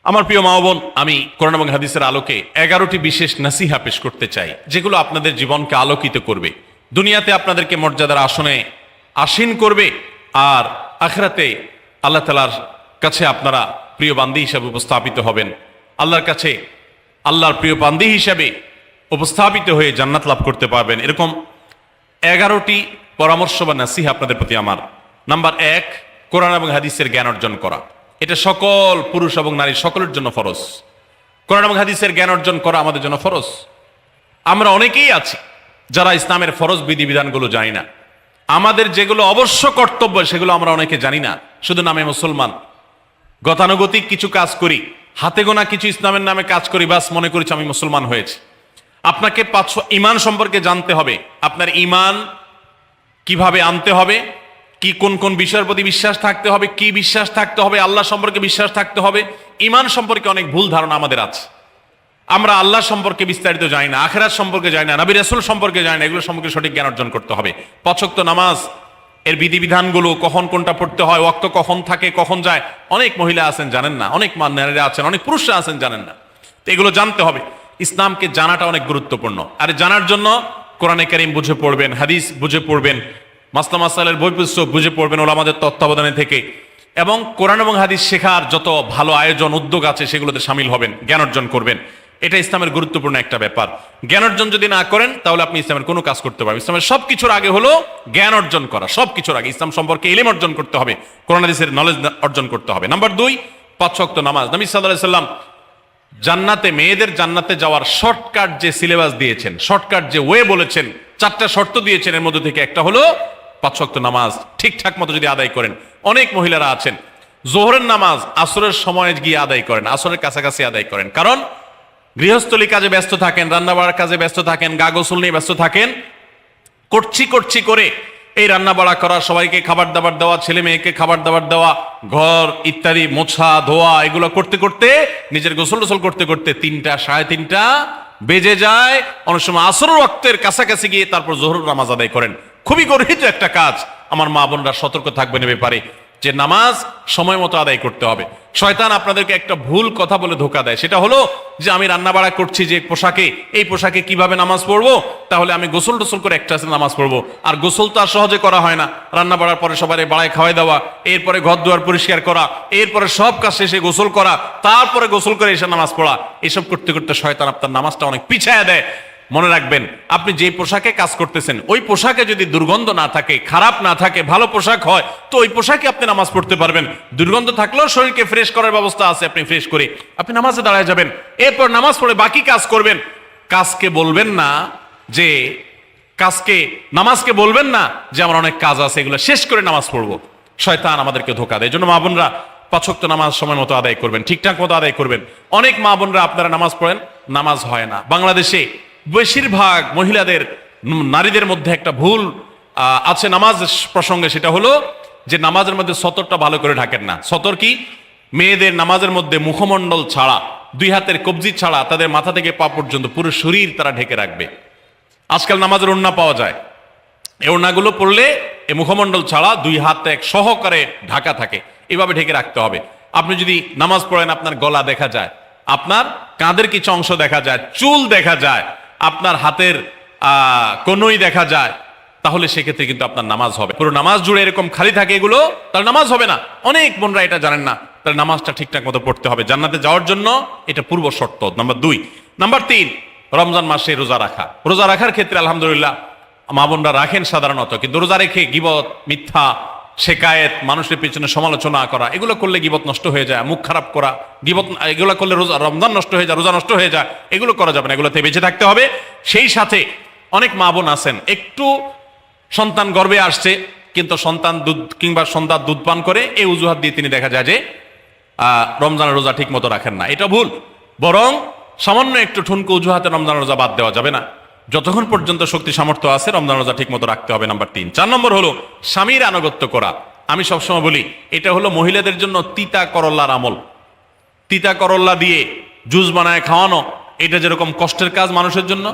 আমার প্রিয় মা ও বোন, আমি কোরআন এবং হাদিসের আলোকে 11টি বিশেষ নাসিহা পেশ করতে চাই, যেগুলো আপনাদের জীবনকে আলোকিত করবে, দুনিয়াতে আপনাদেরকে মর্যাদার আসনে আসীন করবে, আর আখিরাতে আল্লাহ তাআলার কাছে আপনারা প্রিয় বান্দী হিসাবে উপস্থাপিত হবেন। আল্লাহর কাছে আল্লাহর প্রিয় বান্দী হিসাবে উপস্থাপিত হয়ে জান্নাত লাভ করতে পারবেন। এরকম 11টি পরামর্শ বা নাসিহা আপনাদের প্রতি আমার। নাম্বার 1, কোরআন এবং হাদিসের জ্ঞান অর্জন করা। এটা সকল পুরুষ এবং নারী সকলের জন্য ফরজ। কোরআন এবং হাদিসের জ্ঞান অর্জন করা আমাদের জন্য ফরজ। আমরা অনেকেই আছি যারা ইসলামের ফরজ বিধিবিধানগুলো জানি না। আমাদের যেগুলো অবশ্য কর্তব্য সেগুলো আমরা অনেকে জানি না, শুধু নামে মুসলমান। গতানুগতিক কিছু কাজ করি, হাতে গোনা কিছু ইসলামের নামে কাজ করি, বাস মনে করেছি আমি মুসলমান হয়েছি। আপনাকে ঈমান সম্পর্কে জানতে হবে। আপনার ঈমান কিভাবে আনতে হবে, কি কোন কোন বিষয়ের প্রতি বিশ্বাস থাকতে হবে, কি বিশ্বাস থাকতে হবে, আল্লাহ সম্পর্কে বিশ্বাস থাকতে হবে। ঈমান সম্পর্কে অনেক ভুল ধারণা আমাদের আছে। আমরা আল্লাহ সম্পর্কে বিস্তারিত জানি না, আখিরাত সম্পর্কে জানি না, নবী রাসূল সম্পর্কে জানি না। এগুলো সম্পর্কে সঠিক জ্ঞান অর্জন করতে হবে। 5 ওয়াক্ত নামাজ এর বিধিবিধানগুলো, কখন কোনটা পড়তে হয়, ওয়াক্ত কখন থাকে কখন যায়, অনেক মহিলা আছেন জানেন না, অনেক নারীরা আছেন, অনেক পুরুষরা আছেন জানেন না। তো এগুলো জানতে হবে। ইসলামকে জানাটা অনেক গুরুত্বপূর্ণ। আর জানার জন্য কোরআনে কারীম বুঝে পড়বেন, হাদিস বুঝে পড়বেন, মাসলা মাসাইলের বই পুস্তক বুঝে পড়বেন ওলামাদের তত্ত্বাবধানে থেকে, এবং কোরআন এবং হাদিস শেখার যত ভালো আয়োজন উদ্যোগ আছে সেগুলোতে শামিল হবেন, জ্ঞান অর্জন করবেন। এটা ইসলামের গুরুত্বপূর্ণ একটা ব্যাপার। জ্ঞান অর্জন যদি না করেন তাহলে আপনি ইসলামের কোনো কাজ করতে পারবেন। ইসলামের সবকিছুর আগে হলো জ্ঞান অর্জন করা। সবকিছুর আগে ইসলাম সম্পর্কে ইলম অর্জন করতে হবে, কোরআন হাদিসের নলেজ অর্জন করতে হবে। নাম্বার 2, 5 ওয়াক্ত নামাজ। নবী সাল্লাল্লাহু আলাইহি সাল্লাম জান্নাতে, মেয়েদের জান্নাতে যাওয়ার শর্টকাট যে সিলেবাস দিয়েছেন, শর্টকাট যে ওয়ে বলেছেন, 4টা শর্ত দিয়েছেন। এর মধ্যে থেকে একটা হলো 5 ওয়াক্ত নামাজ ঠিকঠাক মতো যদি আদায় করেন। অনেক মহিলারা আছেন যোহরের নামাজ আসরের সময় গিয়ে আদায় করেন, আসরের কাছাকাছি আদায় করেন, কারণ গৃহস্থলী কাজে ব্যস্ত থাকেন, রান্না বাড়ার কাজে ব্যস্ত থাকেন, গা গোসল নিয়ে ব্যস্ত থাকেন। করছি করে এই রান্না বাড়া করা, সবাইকে খাবার দাবার দেওয়া, ছেলে মেয়েকে খাবার দাবার দেওয়া, ঘর ইত্যাদি মোছা ধোয়া, এগুলো করতে করতে, নিজের গোসল টোসল করতে করতে 3টা 3:30 বেজে যায়। অনেক সময় আসরের ওয়াক্তের কাছাকাছি গিয়ে তারপর যোহরের নামাজ আদায় করেন। খুবই গর্হিত একটা কাজ। আমার মা বোনরা সতর্ক থাকবেন এ ব্যাপারে, যে নামাজ সময় মতো আদায় করতে হবে। শয়তান আপনাদেরকে একটা ভুল কথা বলে ধোঁকা দেয়, সেটা হলো যে আমি রান্না বাড়া করছি যে পোশাকে, এই পোশাকে কিভাবে নামাজ পড়বো, তাহলে আমি গোসল টোসল করে একটা নামাজ পড়বো। আর গোসল তো আর সহজে করা হয় না। রান্না বাড়ার পরে সবাই বাড়ায় খাওয়াই দেওয়া, এরপরে ঘর দুয়ার পরিষ্কার করা, এরপরে সব কাজ শেষে গোসল করা, তারপরে গোসল করে এসে নামাজ পড়া, এসব করতে করতে শয়তান আপনার নামাজটা অনেক পিছায়া দেয়। মনে রাখবেন, আপনি যে পোশাকে কাজ করতেছেন ওই পোশাকে যদি দুর্গন্ধ না থাকে, খারাপ না থাকে, ভালো পোশাক হয়, তো ওই পোশাকে আপনি নামাজ পড়তে পারবেন। দুর্গন্ধ থাকলেও শরীরকে ফ্রেশ করার ব্যবস্থা আছে, আপনি ফ্রেশ করে আপনি নামাজে দাঁড়ায় যাবেন। এরপর নামাজ পড়ে বাকি কাজ করবেন। কাজকে বলবেন না যে নামাজকে বলবেন না যে আমার অনেক কাজ আছে, এগুলো শেষ করে নামাজ পড়বো। শয়তান আমাদেরকে ধোঁকা দেয়। এই জন্য মা বোনরা 5 ওয়াক্ত নামাজ সময় মতো আদায় করবেন, ঠিকঠাক মতো আদায় করবেন। অনেক মা বোনরা আপনারা নামাজ পড়েন, নামাজ হয় না। বাংলাদেশে বেশিরভাগ মহিলাদের, নারীদের মধ্যে একটা ভুল আছে নামাজ প্রসঙ্গে, সেটা হলো যে নামাজের মধ্যে সতরটা ভালো করে ঢাকেন না। সতর কি? মেয়েদের নামাজের মধ্যে মুখমণ্ডল ছাড়া, 2 হাতের কবজি ছাড়া তাদের মাথা থেকে পা পর্যন্ত পুরো শরীর তারা ঢেকে রাখবে। আজকাল নামাজের ওড়না পাওয়া যায়, এই ওড়নাগুলো পড়লে এই মুখমণ্ডল ছাড়া 2 হাত এক সহকারে ঢাকা থাকে, এভাবে ঢেকে রাখতে হবে। আপনি যদি নামাজ পড়েন, আপনার গলা দেখা যায়, আপনার কাঁধের কিছু অংশ দেখা যায়, চুল দেখা যায়, আপনার হাতের কনুই দেখা যায়, তাহলে সেক্ষেত্রে কিন্তু আপনার নামাজ হবে। পুরো নামাজ জুড়ে এরকম খালি থাকে এগুলো, তাহলে নামাজ হবে না। অনেক বোনরা এটা জানেন না, তাহলে নামাজটা ঠিকঠাক মতো পড়তে হবে জান্নাতে যাওয়ার জন্য। এটা পূর্ব শর্ত, নাম্বার 2। নাম্বার 3, রমজান মাসে রোজা রাখা। রোজা রাখার ক্ষেত্রে আলহামদুলিল্লাহ মা বোনরা রাখেন সাধারণত, কিন্তু রোজা রেখে গীবত, মিথ্যা, শেকায়েত, মানুষের পিছনে সমালোচনা করা, এগুলো করলে গীবত নষ্ট হয়ে যায়। মুখ খারাপ করা, গীবত, এগুলো করলে রমজান নষ্ট হয়ে যায়, রোজা নষ্ট হয়ে যায়। এগুলো করা যাবে না, এগুলোতে বেঁচে থাকতে হবে। সেই সাথে অনেক মা বোন আছেন, একটু সন্তান গর্ভে আসছে, কিন্তু সন্তান দুধ কিংবা সন্তান দুধ পান করে, এই অজুহাত দিয়ে তিনি দেখা যায় যে রমজানের রোজা ঠিক মতো রাখেন না। এটা ভুল। বরং সামান্য একটু ঠুনকো অজুহাতে রমজান রোজা বাদ দেওয়া যাবে না। যতক্ষণ পর্যন্ত শক্তি সামর্থ্য আছে রমজান রোজা ঠিক মতো রাখতে হবে। নাম্বার 3। 4 নম্বর হলো স্বামীর আনুগত্য করা। আমি সবসময় বলি, এটা হলো মহিলাদের জন্য তিতা করল্লার আমল। তিতা করল্লা দিয়ে জুস বানায় খাওয়ানো, এটা যেরকম কষ্টের কাজ মানুষের জন্য,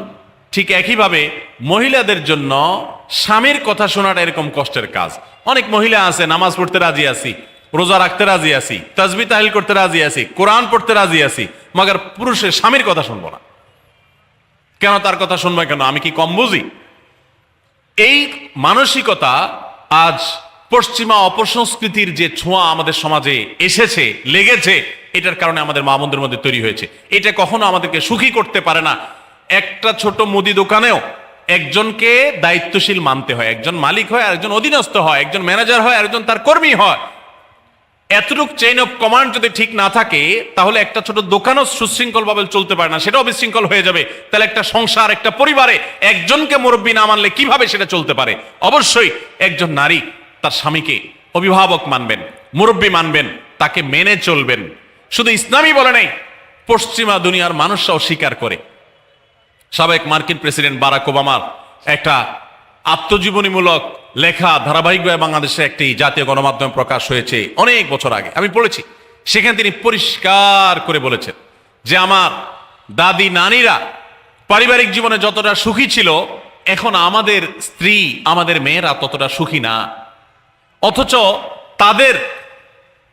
ঠিক একইভাবে মহিলাদের জন্য স্বামীর কথা শোনাটা এরকম কষ্টের কাজ। অনেক মহিলা আছে নামাজ পড়তে রাজি আছি, রোজা রাখতে রাজি আছি, তাসবিহ তাহলিল করতে রাজি আছি, কোরআন পড়তে রাজি আছি, মগর পুরুষের স্বামীর কথা শুনবো না। কেন তার কথা শুনবো কেন? আমি কি কম বুঝি? এই মানসিকতা আজ পশ্চিমা অপসংস্কৃতির যে ছোঁয়া আমাদের সমাজে এসেছে, লেগেছে, এটার কারণে আমাদের মা বোনদের মধ্যে তৈরি হয়েছে। এটা কখনো আমাদেরকে সুখী করতে পারে না। একটা ছোট মুদি দোকানেও একজনকে দায়িত্বশীল মানতে হয়, একজন মালিক হয় আর একজন অধীনস্থ হয়, একজন ম্যানেজার হয় আর একজন তার কর্মী হয়। এতটুকু চেইন অফ কমান্ড যদি ঠিক না থাকে, তাহলে একটা ছোট দোকানও সুশৃঙ্খল ভাবে চলতে পারে না, সেটাও বিশৃঙ্খল হয়ে যাবে। তাহলে একটা সংসার, একটা পরিবারে একজনকে মুরব্বী না মানলে কিভাবে সেটা চলতে পারে? অবশ্যই একজন নারী তার স্বামীকে অভিভাবক মানবেন, মুরব্বী মানবেন, তাকে মেনে চলবেন। শুধু ইসলামই বলে নাই, পশ্চিমা দুনিয়ার মানুষরাও স্বীকার করে। সাবেক মার্কিন প্রেসিডেন্ট বারাক ওবামার একটা আত্মজীবনীমূলক লেখা ধারাবাহিকভাবে বাংলাদেশে একটি জাতীয় গণমাধ্যমে প্রকাশ হয়েছে অনেক বছর আগে, আমি পড়েছি। সেখানে তিনি পরিষ্কার করে বলেছেন যে আমার দাদি নানীরা পারিবারিক জীবনে যতটা সুখী ছিল, এখন আমাদের স্ত্রী, আমাদের মেয়েরা ততটা সুখী না। অথচ তাদের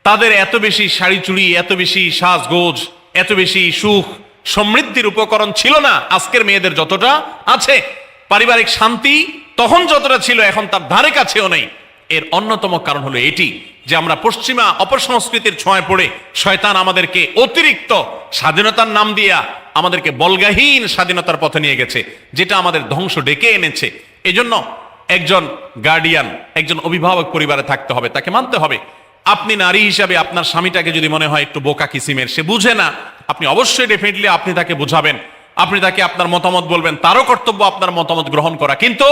তাদের এত বেশি শাড়ি চুড়ি, এত বেশি সাজগোজ, এত বেশি সুখ সমৃদ্ধির উপকরণ ছিল না আজকের মেয়েদের যতটা আছে। পারিবারিক শান্তি তখন যতটা ছিল এখন তার ধারে কাছেও নেই। এর অন্যতম কারণ হলো এটি যে আমরা পশ্চিমা অপসংস্কৃতির ছোঁয়ায় পড়ে শয়তান আমাদেরকে অতিরিক্ত স্বাধীনতার নাম দিয়া আমাদেরকে বলগাহীন স্বাধীনতার পথে নিয়ে গেছে, যেটা আমাদের ধ্বংস ডেকে এনেছে। এজন্য একজন গার্ডিয়ান, একজন অভিভাবক পরিবারে থাকতে হবে, তাকে মানতে হবে। আপনি নারী হিসাবে আপনার স্বামীটাকে যদি মনে হয় একটু বোকা কিসিমের, সে বুঝে না, আপনি অবশ্যই ডেফিনেটলি আপনি তাকে বুঝাবেন, আপনি তাকে আপনার মতামত বলবেন, তারও কর্তব্য আপনার মতামত গ্রহণ করা। কিন্তু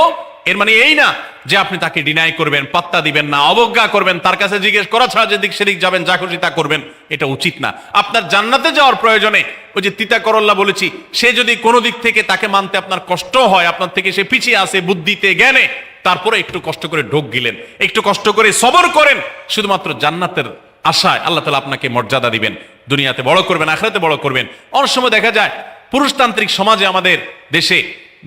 এর মানে এই না যে আপনি তাকে ডিনাই করবেন, পাত্তা দিবেন না, অবজ্ঞা করবেন, তার কাছে জিজ্ঞেস করা ছাড়া যেদিক সেদিক যাবেন, যা খুশি তা করবেন, এটা উচিত না। আপনার জান্নাতে যাওয়ার প্রয়োজনে ওই যে তিতা করল্লা বলেছি, সে যদি কোনো দিক থেকে তাকে মানতে আপনার কষ্ট হয়, আপনার থেকে সে পিছিয়ে আসে বুদ্ধিতে জ্ঞানে, তারপরে একটু কষ্ট করে ঢোক গিলেন, একটু কষ্ট করে সবর করেন, শুধুমাত্র জান্নাতের আশায় আল্লাহ তাআলা আপনাকে মর্যাদা দিবেন, দুনিয়াতে বড় করবেন, আখিরাতে বড় করবেন। অনেক সময় দেখা যায় পুরুষতান্ত্রিক সমাজে আমাদের দেশে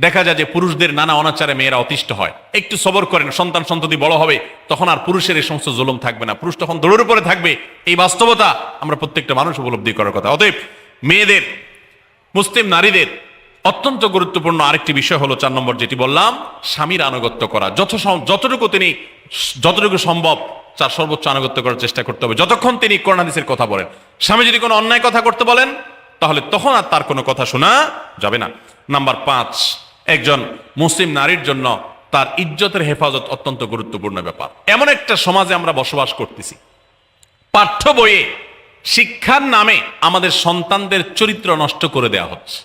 দেখা যায় যে পুরুষদের নানা অনাচারে মেয়েরা অতিষ্ঠ হয়। একটু সবর করেন, সন্তান সন্ততি বড় হবে, তখন আর পুরুষের এই সমস্ত জুলুম থাকবে না, পুরুষ তখন দৌড়ের উপরে থাকবে। এই বাস্তবতা আমরা প্রত্যেকটা মানুষ উপলব্ধি করার কথা। অতএব মেয়েদের, মুসলিম নারীদের অত্যন্ত গুরুত্বপূর্ণ আরেকটি বিষয় হলো 4 নম্বর যেটি বললাম, স্বামীর আনুগত্য করা। যতটুকু সম্ভব তার সর্বোচ্চ আনুগত্য করার চেষ্টা করতে হবে, যতক্ষণ তিনি কোরআন হাদিসের কথা বলেন। স্বামী যদি কোনো অন্যায় কথা করতে বলেন, তাহলে তখন আর তার কোনো কথা শোনা যাবে না। নাম্বার 5, একজন মুসলিম নারীর জন্য তার ইজ্জতের হেফাজত অত্যন্ত গুরুত্বপূর্ণ ব্যাপার। এমন একটা সমাজে আমরা বসবাস করতেছি, পাঠ্য বইয়ে শিক্ষার নামে আমাদের সন্তানদের চরিত্র নষ্ট করে দেওয়া হচ্ছে,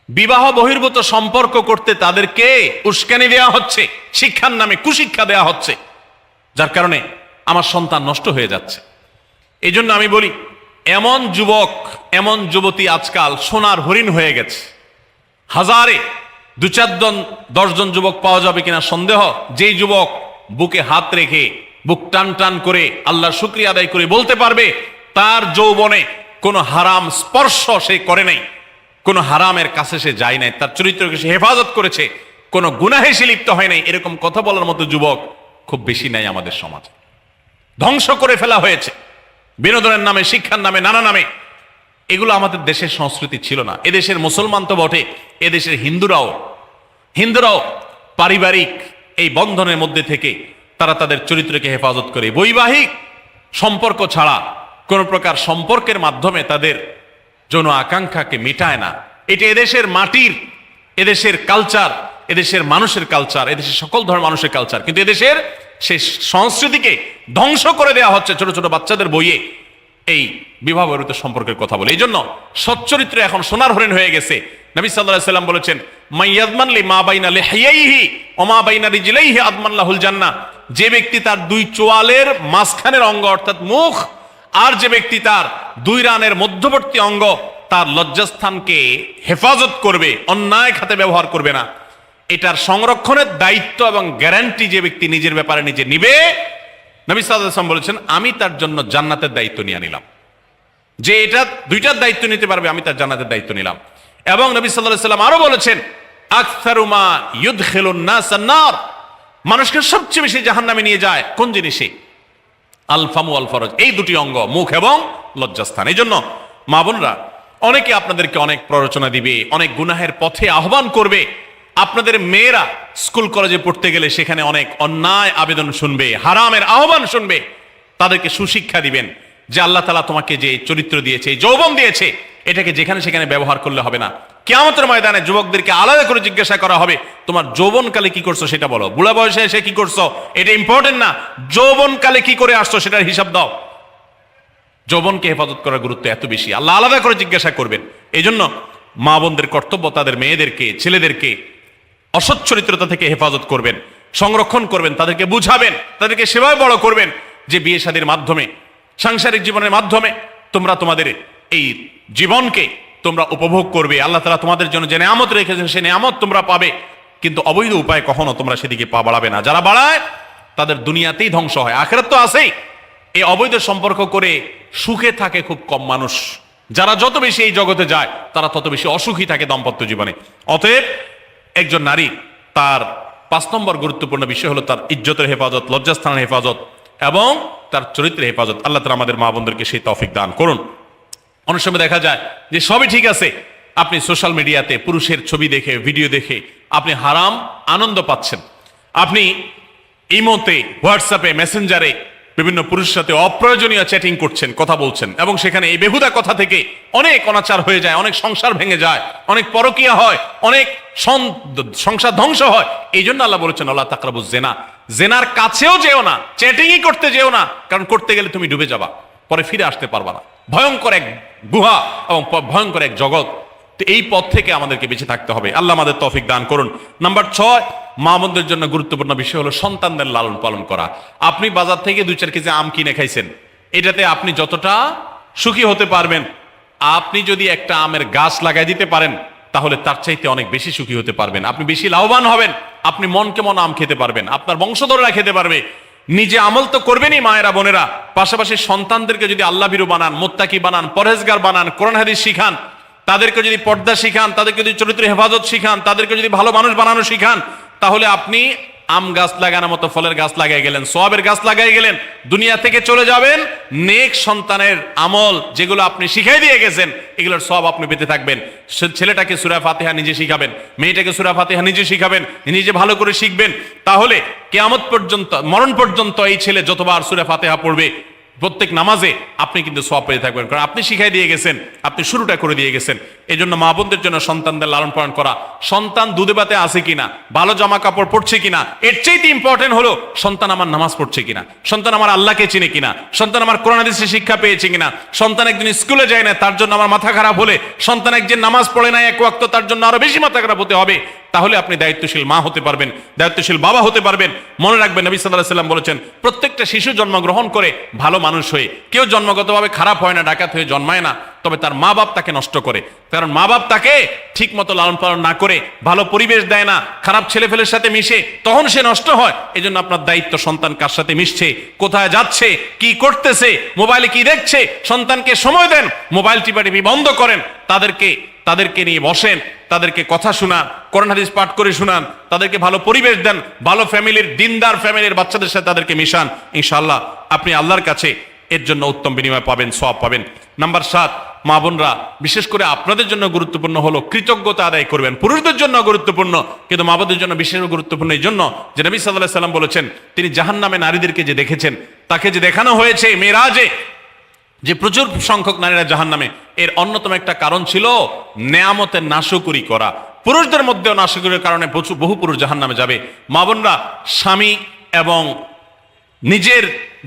বিবাহ বহির্ভূত সম্পর্ক করতে তাদেরকে উস্কানি দেওয়া হচ্ছে, শিক্ষার নামে কুশিক্ষা দেওয়া হচ্ছে, যার কারণে আমার সন্তান নষ্ট হয়ে যাচ্ছে। এই জন্য আমি বলি, এমন যুবক, এমন যুবতী আজকাল সোনার হরিণ হয়ে গেছে। হাজারে 2-4-10 জন যুবক পাওয়া যাবে কিনা সন্দেহ, যেই যুবক বুকে হাত রেখে বুক টান টান করে আল্লাহর শুকরিয়া আদায় করে বলতে পারবে তার যৌবনে কোনো হারাম স্পর্শ সে করে নাই, কোনো হারামের কাছে সে যায় নাই, তার চরিত্রকে সে হেফাজত করেছে, কোনো গুনাহে সে লিপ্ত হয় নাই, এরকম কথা বলার মতো যুবক খুব বেশি নাই আমাদের সমাজে। ধ্বংস করে ফেলা হয়েছে বিনোদনের নামে, শিক্ষার নামে, নানা নামে। এগুলো আমাদের দেশের সংস্কৃতি ছিল না। এদেশের মুসলমান তো বটে, এদেশের হিন্দুরাও পারিবারিক এই বন্ধনের মধ্যে থেকে তারা তাদের চরিত্রকে হেফাজত করে, বৈবাহিক সম্পর্ক ছাড়া কোন প্রকার সম্পর্কের মাধ্যমে তাদের যৌন আকাঙ্ক্ষাকে মেটায় না। এটা এদেশের মাটির, এদেশের কালচার, এদেশের মানুষের কালচার, এদেশের সকল ধরনের মানুষের কালচার, কিন্তু এদেশের সেই সংস্কৃতিকে ধ্বংস করে দেওয়া হচ্ছে ছোট ছোট বাচ্চাদের বইয়ে এই বিবাহ বহির্ভূত সম্পর্কের কথা বলে। এই জন্য সচ্চরিত্র এখন সোনার হরিণ হয়ে গেছে। নবী সাল্লাল্লাহু আলাইহি সাল্লাম বলেছেন, মাইয়াজমান লি মা বাইনা লিহিয়াইহি ওয়া মা বাইনা রিজলাইহি আদমান লাহুল জান্নাহ। যে ব্যক্তি তার 2 চোয়ালের মাঝখানের অঙ্গ অর্থাৎ মুখ, আর যে ব্যক্তি তার 2 রানের মধ্যবর্তী অঙ্গ, তার লজ্জাস্থানকে হেফাজত করবে, অন্যায় খাতে ব্যবহার করবে না, এটার সংরক্ষণের দায়িত্ব এবং গ্যারান্টি যে ব্যক্তি নিজের ব্যাপারে নিজে নিবে, নবী সাল্লাল্লাহু আলাইহি ওয়াসাল্লাম বলেছেন, আমি তার জন্য জান্নাতের দায়িত্ব নিয়ে নিলাম। যে এটা 2টার দায়িত্ব নিতে পারবে, আমি তার জান্নাতের দায়িত্ব নিলাম। এবং নবী সাল্লাল্লাহু আলাইহি ওয়াসাল্লাম আরো বলেছেন, আকসারু মা ইউদখিলুন নাস আন-নার, মানুষকে সবচেয়ে বেশি জাহান্নামে নিয়ে যায় কোন জিনিসে? আল ফামু আল ফরজ, এই দুটি অঙ্গ, মুখ এবং লজ্জাস্থান। এই জন্য মা বোনরা, অনেকে আপনাদেরকে অনেক প্ররোচনা দিবে, অনেক গুনাহের পথে আহ্বান করবে। আপনাদের মেয়েরা স্কুল কলেজে পড়তে গেলে সেখানে অনেক অন্যায় আবেদন শুনবে, হারামের আহ্বান শুনবে। তাদেরকে সুশিক্ষা দিবেন যে আল্লাহ তাআলা তোমাকে যে চরিত্র দিয়েছে, যৌবন দিয়েছে, এটাকে যেখানে সেখানে ব্যবহার করলে হবে না। কিয়ামতের ময়দানে যুবকদেরকে আলাদা করে জিজ্ঞাসা করা হবে, তোমার যৌবনকালে কি করছো সেটা বলো, বুড়া বয়সে এসে কি করছো এটা ইম্পর্টেন্ট না, যৌবনকালে কি করে আসছো সেটার হিসাব দাও। যৌবনকে হেফাজত করার গুরুত্ব এত বেশি, আল্লাহ আলাদা করে জিজ্ঞাসা করবেন। এই জন্য মা বোনদের কর্তব্য তাদের মেয়েদেরকে, ছেলেদেরকে অসৎ চরিত্রতা থেকে হেফাজত করবেন, সংরক্ষণ করবেন, তাদেরকে বুঝাবেন, তাদেরকে সেভাবে বড় করবেন যে বিয়ে শাদীর মাধ্যমে, সাংসারিক জীবনের মাধ্যমে তোমরা তোমাদের এই জীবনকে তোমরা উপভোগ করবে। আল্লাহ তাআলা তোমাদের জন্য যে নেয়ামত রেখেছেন সে নেয়ামত তোমরা পাবে, কিন্তু অবৈধ উপায়ে কখনো তোমরা সেদিকে পা বাড়াবে না। যারা বাড়ায় তাদের দুনিয়াতেই ধ্বংস হয়, আখিরাত তো আছেই। এই অবৈধ সম্পর্ক করে সুখে থাকে খুব কম মানুষ। যারা যত বেশি এই জগতে যায় তারা তত বেশি অসুখী থাকে দাম্পত্য জীবনে। অতএব একজন নারী, তার 5 নম্বর গুরুত্বপূর্ণ বিষয় হলো তার ইজ্জতের হেফাজত, লজ্জাস্থানের হেফাজত এবং তার চরিত্রের হেফাজত। আল্লাহ তাআলা আমাদের মা বোনদেরকে সেই তৌফিক দান করুন। অনেক সময় দেখা যায় যে সবই ঠিক আছে, আপনি সোশ্যাল মিডিয়াতে পুরুষের ছবি দেখে, ভিডিও দেখে আপনি হারাম আনন্দ পাচ্ছেন। আপনি ইমোতে, হোয়াটসঅ্যাপে, মেসেঞ্জারে বিভিন্ন পুরুষের সাথে অপ্রয়োজনীয় চ্যাটিং করছেন, কথা বলছেন, এবং সেখানে এই বেহুদা কথা থেকে অনেক অনাচার হয়ে যায়, অনেক সংসার ভেঙে যায়, অনেক পরকীয়া হয়, অনেক সংসার ধ্বংস হয়। এই জন্য আল্লাহ বলেছেন আল্লাহ তাকরাবুজ জেনা, জেনার কাছেও যেও না, চ্যাটিংই করতে যেও না, কারণ করতে গেলে তুমি ডুবে যাবা, পরে ফিরে আসতে পারবা না। ভয়ঙ্কর এক গুহা এবং ভয়ঙ্কর এক জগৎ। তো এই পথ থেকে আমাদেরকে বেঁচে থাকতে হবে। আল্লাহ আমাদের তৌফিক দান করুন। নাম্বার 6, মা বোনদের জন্য গুরুত্বপূর্ণ বিষয় হলো সন্তানদের লালন পালন করা। আপনি বাজার থেকে 2-4 কেজি আম কিনে খাইছেন, এটাতে আপনি যতটা সুখী হতে পারবেন, আপনি যদি একটা আমের গাছ লাগাই দিতে পারেন তাহলে তার চাইতে অনেক বেশি সুখী হতে পারবেন, আপনি বেশি লাভবান হবেন, আপনি মনকে মন আম খেতে পারবেন, আপনার বংশধররা খেতে পারবে। নিজে আমল তো করবেনই মায়েরা, বোনেরা, পাশাপাশি সন্তানদেরকে যদি আল্লাহ ভীরু বানান, মুত্তাকি বানান, পরহেজগার বানান, কোরআন হাদিস শিখান, তাদেরকে যদি পর্দা শিখান, তাদেরকে যদি চরিত্রের হেফাজত শিখান, তাদেরকে যদি ভালো মানুষ বানানো শিখান, তাহলে আপনি আম গাছ লাগানোর মতো ফলের গাছ লাগাই গেলেন, সওয়াবের গাছ লাগাই গেলেন, দুনিয়া থেকে চলে যাবেন। নেক সন্তানের আমল যেগুলো আপনি শিখাই দিয়ে গেছেন, এগুলোর সওয়াব আপনি পেতে থাকবেন। ছেলেটাকে সূরা ফাতিহা নিজে শিখাবেন, মেয়েটাকে সূরা ফাতিহা নিজে শিখাবেন, নিজে ভালো করে শিখবেন। তাহলে কিয়ামত পর্যন্ত, মরণ পর্যন্ত এই ছেলে যতবার সূরা ফাতিহা পড়বে প্রত্যেক নামাজে আপনি কিন্তু সওয়াব পেয়ে থাকবেন, কারণ আপনি শিখাই দিয়ে গেছেন, আপনি শুরুটা করে দিয়ে গেছেন। এই জন্য মা বোনদের জন্য সন্তানদের লালন পালন করা, সন্তান দুধে ভাতে আছে কিনা, ভালো জামা কাপড় পরছে কিনা, এর চাইতে ইম্পর্টেন্ট হলো সন্তান আমার নামাজ পড়ছে কিনা, সন্তান আমার আল্লাহকে চিনে কিনা, সন্তান আমার কোরআন হাদিসের শিক্ষা পেয়েছে কিনা। সন্তান একদিন স্কুলে যায় না, তার জন্য আমার মাথা খারাপ হলে, সন্তান একদিন নামাজ পড়ে না এক ওয়াক্ত, তার জন্য আরো বেশি মাথা খারাপ হতে হবে। তাহলে আপনি দায়িত্বশীল মা হতে পারবেন, দায়িত্বশীল বাবা হতে পারবেন। মনে রাখবেন নবী সাল্লাল্লাহু আলাইহি ওয়াসাল্লাম বলেছেন, প্রত্যেকটা শিশু জন্মগ্রহণ করে ভালো মানুষ হয়ে, কেউ জন্মগতভাবে খারাপ হয় না, ডাকাত হয়ে জন্মায় না, তবে তার মা বাপ তাকে নষ্ট করে। কারণ মা বাপ তাকে ঠিক মতো লালন পালন না করে, ভালো পরিবেশ দেয় না, খারাপ ছেলেফেলের সাথে মিশে, তখন সে নষ্ট হয়। এই জন্য আপনার দায়িত্ব সন্তান কার সাথে মিশছে, কোথায় যাচ্ছে, কি করতেছে, মোবাইলে কি দেখছে, সন্তানকে সময় দেন, মোবাইল টিপাটিপি বন্ধ করেন, তাদেরকে নিয়ে বসেন, তাদেরকে কথা শোনান, কোরআন হাদিস পাঠ করে শোনান, তাদেরকে ভালো পরিবেশ দেন, ভালো ফ্যামিলির, দিনদার ফ্যামিলির বাচ্চাদের সাথে তাদেরকে মিশান। ইনশাআল্লাহ আপনি আল্লাহর কাছে এর জন্য উত্তম বিনিময় পাবেন, সওয়াব পাবেন। নাম্বার 7, মা বোনরা, বিশেষ করে আপনাদের জন্য গুরুত্বপূর্ণ হলো কৃতজ্ঞতা আদায় করবেন। পুরুষদের জন্য গুরুত্বপূর্ণ, কিন্তু মা বোনদের জন্য বিশেষ গুরুত্বপূর্ণ এই জন্য যে নবী সাল্লাল্লাহু আলাইহি ওয়াসাল্লাম বলেছেন, তিনি জাহান্নামে নারীদেরকে যে দেখেছেন, তাকে যে দেখানো হয়েছে মেরাজে, যে প্রচুর সংখ্যক নারীরা জাহান্নামে, এর অন্যতম একটা কারণ ছিল নেয়ামতের নাশকরি করা। পুরুষদের মধ্যেও নাশকরির কারণে বহু পুরুষ জাহান্নামে যাবে। মা বোনরা, স্বামী এবং নিজের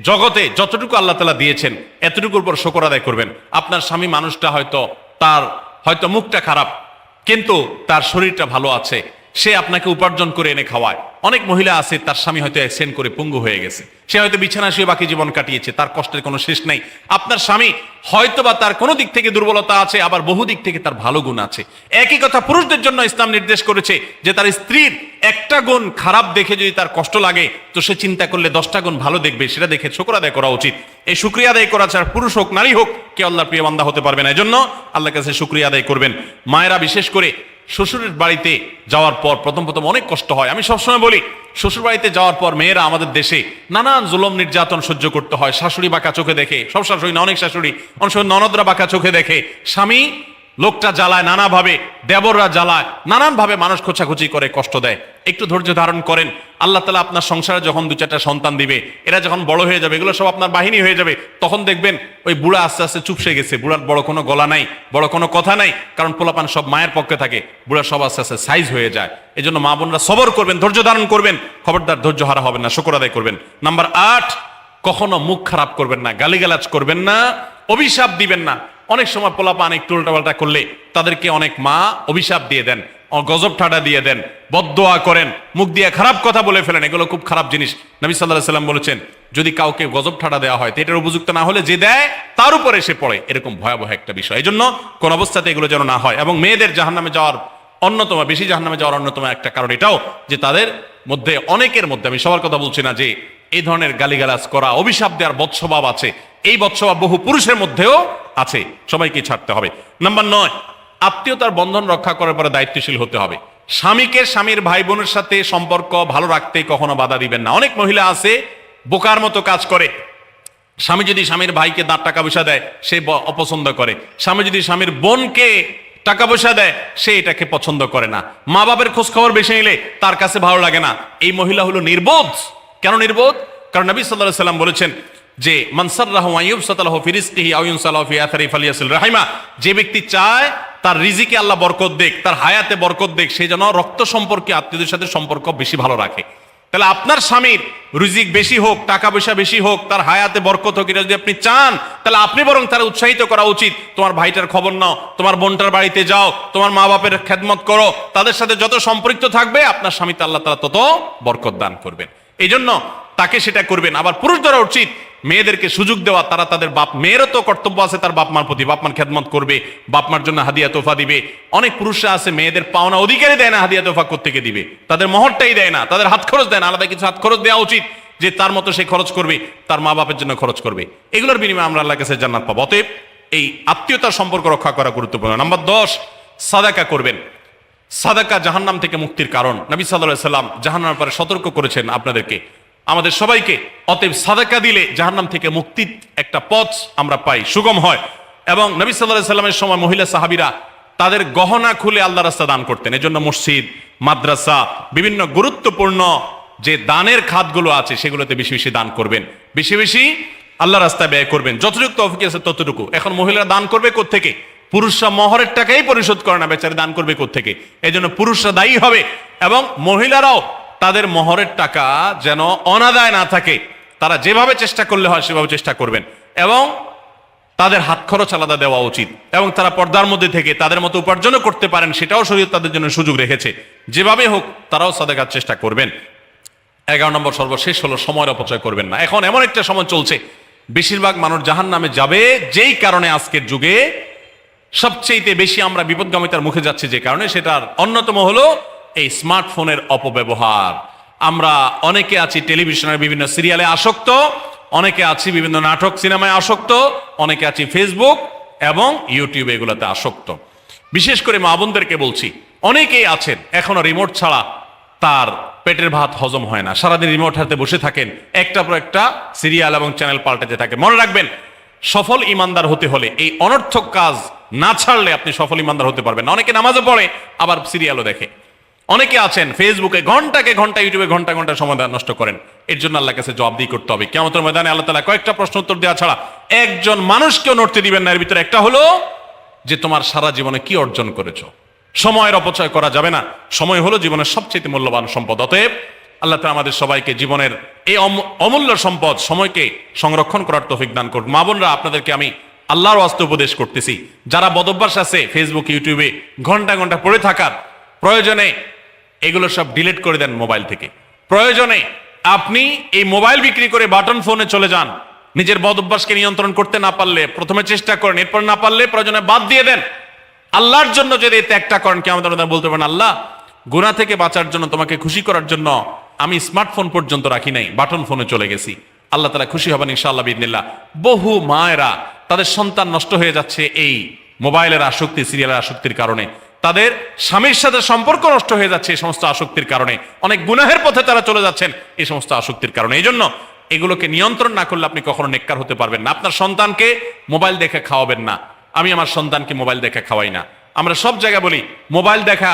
জগতে যতটুকু আল্লাহ তাআলা দিয়েছেন এতটুকুর উপর শুকর আদায় করবেন। আপনার স্বামী মানুষটা হয়তো মুখটা খারাপ, কিন্তু তার শরীরটা ভালো আছে, সে আপনাকে উপার্জন করে এনে খাওয়ায়। অনেক মহিলা আছে, তার স্বামী হয়তো অ্যাক্সিডেন্ট করে পঙ্গু হয়ে গেছে, সে হয়তো বিছানা শুয়ে বাকি জীবন কাটিয়েছে, তার কষ্টের কোনো শেষ নেই। আপনার স্বামী হয়তো বা তার কোনো দিক থেকে দুর্বলতা আছে, আবার বহু দিক থেকে তার ভালো গুণ আছে। একই কথা পুরুষদের জন্য ইসলাম নির্দেশ করেছে যে তার স্ত্রীর একটা গুণ খারাপ দেখে যদি তার কষ্ট লাগে, তো সে চিন্তা করলে 10টা গুণ ভালো দেখবে, সেটা দেখে শুকর আদায় করা উচিত। এই শুকরিয়া আদায় করা ছাড়া পুরুষ হোক নারী হোক, কে আল্লাহর প্রিয় বান্দা হতে পারবে না। এই জন্য আল্লাহর কাছে শুকরিয়া আদায় করবেন। মায়েরা বিশেষ করে শ্বশুরের বাড়িতে যাওয়ার পর প্রথম প্রথম অনেক কষ্ট হয়। আমি সবসময় বলি, শ্বশুর বাড়িতে যাওয়ার পর মেয়েরা আমাদের দেশে নানান জুলুম নির্যাতন সহ্য করতে হয়। শাশুড়ি বাঁকা চোখে দেখে, সব শাশুড়ি না, অনেক শাশুড়ি, অনেক সময় ননদরা বাঁকা চোখে দেখে, স্বামী লোকটা জ্বালায় নানাভাবে, দেবররা জ্বালায় নানানভাবে, মানুষ খোঁচাখুচি করে, কষ্ট দেয়। একটু ধৈর্য ধারণ করেন, আল্লাহ তাআলা আপনার সংসারে যখন 2-4টা সন্তান দিবে, এরা যখন বড় হয়ে যাবে, এগুলো সব আপনার বাহিনী হয়ে যাবে, তখন দেখবেন ওই বুড়া আস্তে আস্তে চুপসে গেছে, বুড়ার বড় কোনো গলা নাই, বড় কোনো কথা নাই, কারণ পোলাপান সব মায়ের পক্ষে থাকে, বুড়া সব আস্তে আস্তে সাইজ হয়ে যায়। এই জন্য মা বোনরা সবর করবেন, ধৈর্য ধারণ করবেন, খবরদার ধৈর্য হারা হবেন না, শুকর আদায় করবেন। নাম্বার 8, কখনো মুখ খারাপ করবেন না, গালিগালাজ করবেন না, অভিশাপ দিবেন না। অনেক সময় পোলাপান একটু উল্টাপাল্টা করলে তাদেরকে অনেক মা অভিশাপ দিয়ে দেন, গজব ঠাডা দিয়ে দেন, বদদোয়া করেন, মুখ দিয়ে খারাপ কথা বলে ফেলেন। এগুলো খুব খারাপ জিনিস। নবী সাল্লাল্লাহু আলাইহি ওয়াসাল্লাম বলেছেন, যদি কাউকে গজব ঠাডা দেওয়া হয়, তো এটার উপযুক্ত না হলে যে দেয় তার উপরে এসে পড়ে, এরকম ভয়াবহ একটা বিষয়। এই জন্য কোন অবস্থাতে এগুলো যেন না হয়। এবং মেয়েদের জাহান্নামে যাওয়ার বেশি জাহান্নামে যাওয়ার অন্যতম একটা কারণ এটাও যে তাদের মধ্যে, অনেকের মধ্যে, আমি সবার কথা বলছি না, যে এই ধরনের গালিগালাজ করা, অভিশাপ দেওয়ার বদস্বভাব আছে। এই বদস্বভাব বহু পুরুষের মধ্যেও আছে, সবাইকে ছাড়তে হবে। নাম্বার 9, আত্মীয়তার বন্ধন রক্ষা করার পরে দায়িত্বশীল হতে হবে। স্বামীকে স্বামীর ভাই বোনের সাথে সম্পর্ক ভালো রাখতে কখনো বাধা দিবেন না। অনেক মহিলা আছে বোকার মতো কাজ করে। স্বামী যদি স্বামীর ভাইকে টাকা পয়সা দেয়, সে অপছন্দ করে। স্বামী যদি স্বামীর বোনকে টাকা পয়সা দেয়, সে এটাকে পছন্দ করে না। মা বাবার খোঁজ খবর বেশি নিলে তার কাছে ভালো লাগে না। এই মহিলা হলো নির্বোধ। কেন নির্বোধ? কারণ নবী সাল্লাল্লাহু আলাইহি ওয়াসাল্লাম বলেছেন যে মান সাররাহু আন ইউবসাতালাহু ফি রিজকিহি আও ইউনসালাহু ফি আথরি ফালিয়াসিল রাহিমা, যে ব্যক্তি চায় তার রিজিকে আল্লাহ বরকত দেখ, তার হায়াতে বরকত দেখ, সে যেন রক্ত সম্পর্কে আত্মীয়দের সাথে সম্পর্ক বেশি ভালো রাখে। তাহলে আপনার স্বামীর রিজিক বেশি হোক, টাকা পয়সা বেশি হোক, তার হায়াতে বরকত হোক, এটা যদি আপনি চান, তাহলে আপনি বরং তারা উৎসাহিত করা উচিত। তোমার ভাইটার খবর নাও, তোমার বোনটার বাড়িতে যাও, তোমার মা বাপের খেদমত করো, তাদের সাথে যত সম্পৃক্ত থাকবে আপনার স্বামীতে আল্লাহ তাআলা তত বরকত দান করবেন। এই জন্য তাকে সেটা করবেন। আবার পুরুষদেরও উচিত মেয়েদেরকে সুযোগ দেওয়া। তারা তাদের বাপ, মেয়েরও তো কর্তব্য আছে তার বাপ মার প্রতি, বাপ মার খেদমত করবে, বাপ মার জন্য হাদিয়া তোফা দিবে। অনেক পুরুষরা আছে মেয়েদের পাওনা অধিকারই দেয় না, হাদিয়া তোফা কোত্থেকে দিবে, তাদের মহরটাই দেয় না, তাদের হাত খরচ দেয় না। আলাদা কিছু হাত খরচ দেওয়া উচিত, যে তার মতো সে খরচ করবে, তার মা বাপের জন্য খরচ করবে। এগুলোর বিনিময়ে আমরা আল্লাহর কাছে জান্নাত পাবো। অতএব এই আত্মীয়তার সম্পর্ক রক্ষা করা গুরুত্বপূর্ণ। নাম্বার 10, সাদাকা করবেন। সাদাকা জাহান্নাম থেকে মুক্তির কারণ। নবী সাল্লাল্লাহু আলাইহি ওয়াসাল্লাম জাহান্নামের ব্যাপারে সতর্ক করেছেন আপনাদেরকে, আমাদের সবাইকে। অতএব সাদাকা দিলে জাহান্নাম থেকে মুক্তির একটা পথ আমরা পাই, সুগম হয়। এবং নবী সাল্লাল্লাহু আলাইহি ওয়াসাল্লামের সময় মহিলা সাহাবীরা তাদের গহনা খুলে আল্লাহর রাস্তা দান করতেন। এজন্য মসজিদ, মাদ্রাসা, বিভিন্ন গুরুত্বপূর্ণ যে দানের খাতগুলো আছে সেগুলোতে বেশি বেশি দান করবেন, বেশি বেশি আল্লাহর রাস্তায় ব্যয় করবেন, যতটুকু তৌফিক আছে ততটুকু। এখন মহিলারা দান করবে কোত্থেকে? পুরুষরা মহরের টাকাই পরিশোধ করে না, বেচারে দান করবে কোত্থেকে? এই জন্য পুরুষরা দায়ী হবে। এবং মহিলারাও তাদের মহরের টাকা যেন অনাদায় না থাকে, তারা যেভাবে চেষ্টা করলে হয় সেভাবে চেষ্টা করবেন। এবং তাদের হাত খরচ আলাদা দেওয়া উচিত, এবং তারা পর্দার মধ্যে থেকে তাদের মতো উপার্জনও করতে পারেন, সেটাও শরীয়ত তাদের জন্য সুযোগ রেখেছে। যেভাবে হোক তারাও সাদাকার চেষ্টা করবেন। 11 নম্বর সর্বশেষ হলো সময়ের অপচয় করবেন না। এখন এমন একটা সময় চলছে, বেশিরভাগ মানুষ জাহান্নামে যাবে যেই কারণে, আজকের যুগে সবচেয়ে বেশি আমরা বিপদগামিতার মুখে যাচ্ছি যে কারণে, সেটার অন্যতম হলো এই স্মার্টফোনের অপব্যবহার। আমরা অনেকে আছি টেলিভিশনের বিভিন্ন সিরিয়ালে আসক্ত, অনেকে আছি বিভিন্ন নাটক সিনেমায় আসক্ত, অনেকে আছি ফেসবুক এবং ইউটিউবে এগুলোতে আসক্ত। বিশেষ করে মা বোনদেরকে বলছি, অনেকেই আছেন এখনো রিমোট ছাড়া তার পেটের ভাত হজম হয় না, সারাদিন রিমোট হাতে বসে থাকেন, একটা পর একটা সিরিয়াল এবং চ্যানেল পাল্টাতে থাকেন। মনে রাখবেন, সফল ইমানদার হতে হলে এই অনর্থক কাজ না ছাড়লে আপনি সফল ইমানদার হতে পারবেন না। অনেকে নামাজও পড়ে আবার সিরিয়ালও দেখে, অনেকে আছেন ফেসবুকে ঘন্টাকে ঘন্টা, ইউটিউবে ঘন্টা ঘন্টা সময় নষ্ট করেন। এর জন্য আল্লাহর কাছে জবাবদিহি করতে হবে। কিয়ামতের ময়দানে আল্লাহ তাআলা কয়েকটা প্রশ্ন উত্তর দেওয়া ছাড়া একজন মানুষকেও নড়তে দিবেন না। এর ভিতরে একটা হলো যে তোমার সারা জীবনে কি অর্জন করেছো। সময়ের অপচয় করা যাবে না। সময় হলো জীবনের সবচেয়ে মূল্যবান সম্পদ। অতএব আল্লাহ তাআলা আমাদের সবাইকে জীবনের এই অমূল্য সম্পদ সময়কে সংরক্ষণ করার তৌফিক দান করুন। মা বোনরা, আপনাদেরকে আমি আল্লাহর ওয়াস্তে উপদেশ করতেছি, যারা বদভ্যাস আছে ফেসবুক ইউটিউবে ঘন্টা ঘন্টা পড়ে থাকার, প্রয়োজনে এগুলো সব ডিলিট করে দেন মোবাইল থেকে। প্রয়োজনে আপনি এই মোবাইল বিক্রি করে বাটন ফোনে চলে যান। নিজের বদভ্যাসকে নিয়ন্ত্রণ করতে না পারলে প্রথমে চেষ্টা করেন, এরপর না পারলে প্রয়োজনে বাদ দিয়ে দেন। আল্লাহর জন্য যদি এই ত্যাগটা করেন, কিয়ামতের বলতে পারেন, আল্লাহ গুনাহ থেকে বাঁচার জন্য, তোমাকে খুশি করার জন্য আমি স্মার্টফোন পর্যন্ত রাখি নাই, বাটন ফোনে চলে গেছি। আল্লাহ তাআলা খুশি হবেন ইনশাআল্লাহ বিইذنিল্লাহ। বহু মায়েরা তাদের সন্তান নষ্ট হয়ে যাচ্ছে এই মোবাইলের আসক্তি, সিরিয়ালের আসক্তির কারণে। তাদের স্বামীর সাথে সম্পর্ক নষ্ট হয়ে যাচ্ছে এই সমস্ত আসক্তির কারণে, অনেক গুনাহের পথে তারা চলে যাচ্ছেন এই সমস্ত আসক্তির কারণে। এই জন্য এগুলোকে নিয়ন্ত্রণ না করলে আপনি কখনো নেককার হতে পারবেন না। আপনার সন্তানকে মোবাইল দেখে খাওয়াবেন না। আমি আমার সন্তানকে মোবাইল দেখে খাওয়াই না। আমরা সব জায়গায় বলি মোবাইল দেখা,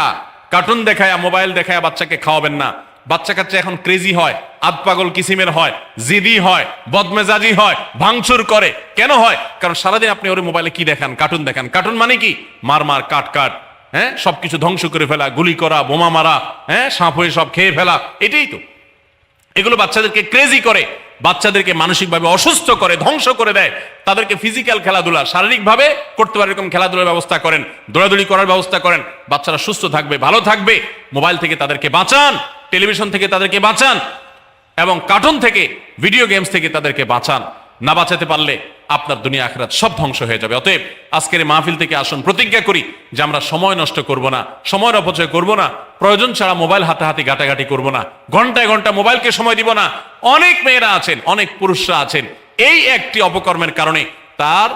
কার্টুন দেখায়, মোবাইল দেখায় বাচ্চাকে খাওয়াবেন না। বাচ্চা কাচ্চা এখন ক্রেজি হয়, আধপাগল কিসিমের হয়, জিদি হয়, বদমেজাজি হয়, ভাঙচুর করে। কেন হয়? কারণ সারাদিন আপনি ওর মোবাইলে কি দেখান? কার্টুন দেখান। কার্টুন মানে কি? মার মার, কাট কাট, হ্যাঁ, সবকিছু ধ্বংস করে ফেলা, গুলি করা, বোমা মারা, হ্যাঁ, সাপ হয়ে সব খেয়ে ফেলা, এটাই তো। এগুলো বাচ্চাদেরকে ক্রেজি করে, বাচ্চাদেরকে মানসিকভাবে অসুস্থ করে, ধ্বংস করে দেয়। তাদেরকে ফিজিক্যাল খেলাধুলা, শারীরিকভাবে করতে পারে এরকম খেলাধুলার ব্যবস্থা করেন, দৌড়াদৌড়ি করার ব্যবস্থা করেন। বাচ্চারা সুস্থ থাকবে, ভালো থাকবে। মোবাইল থেকে তাদেরকে বাঁচান, টেলিভিশন থেকে তাদেরকে বাঁচান, এবং কার্টুন থেকে, ভিডিও গেমস থেকে তাদেরকে বাঁচান। না বাঁচাতে পারলে আপনার দুনিয়া আখিরাত সব ধ্বংস হয়ে যাবে। অতএব আজকের এই মাহফিল থেকে আসুন, প্রতিজ্ঞা করি যে আমরা সময় নষ্ট করব না, সময়ের অপচয় করব না, প্রয়োজন ছাড়া মোবাইল হাতাহাতি ঘাটাঘাটি করব না, ঘন্টায় ঘন্টা মোবাইলকে সময় দিব না। অনেক মেয়েরা আছেন, অনেক পুরুষরা আছেন, এই একটি অপকর্মের কারণে তার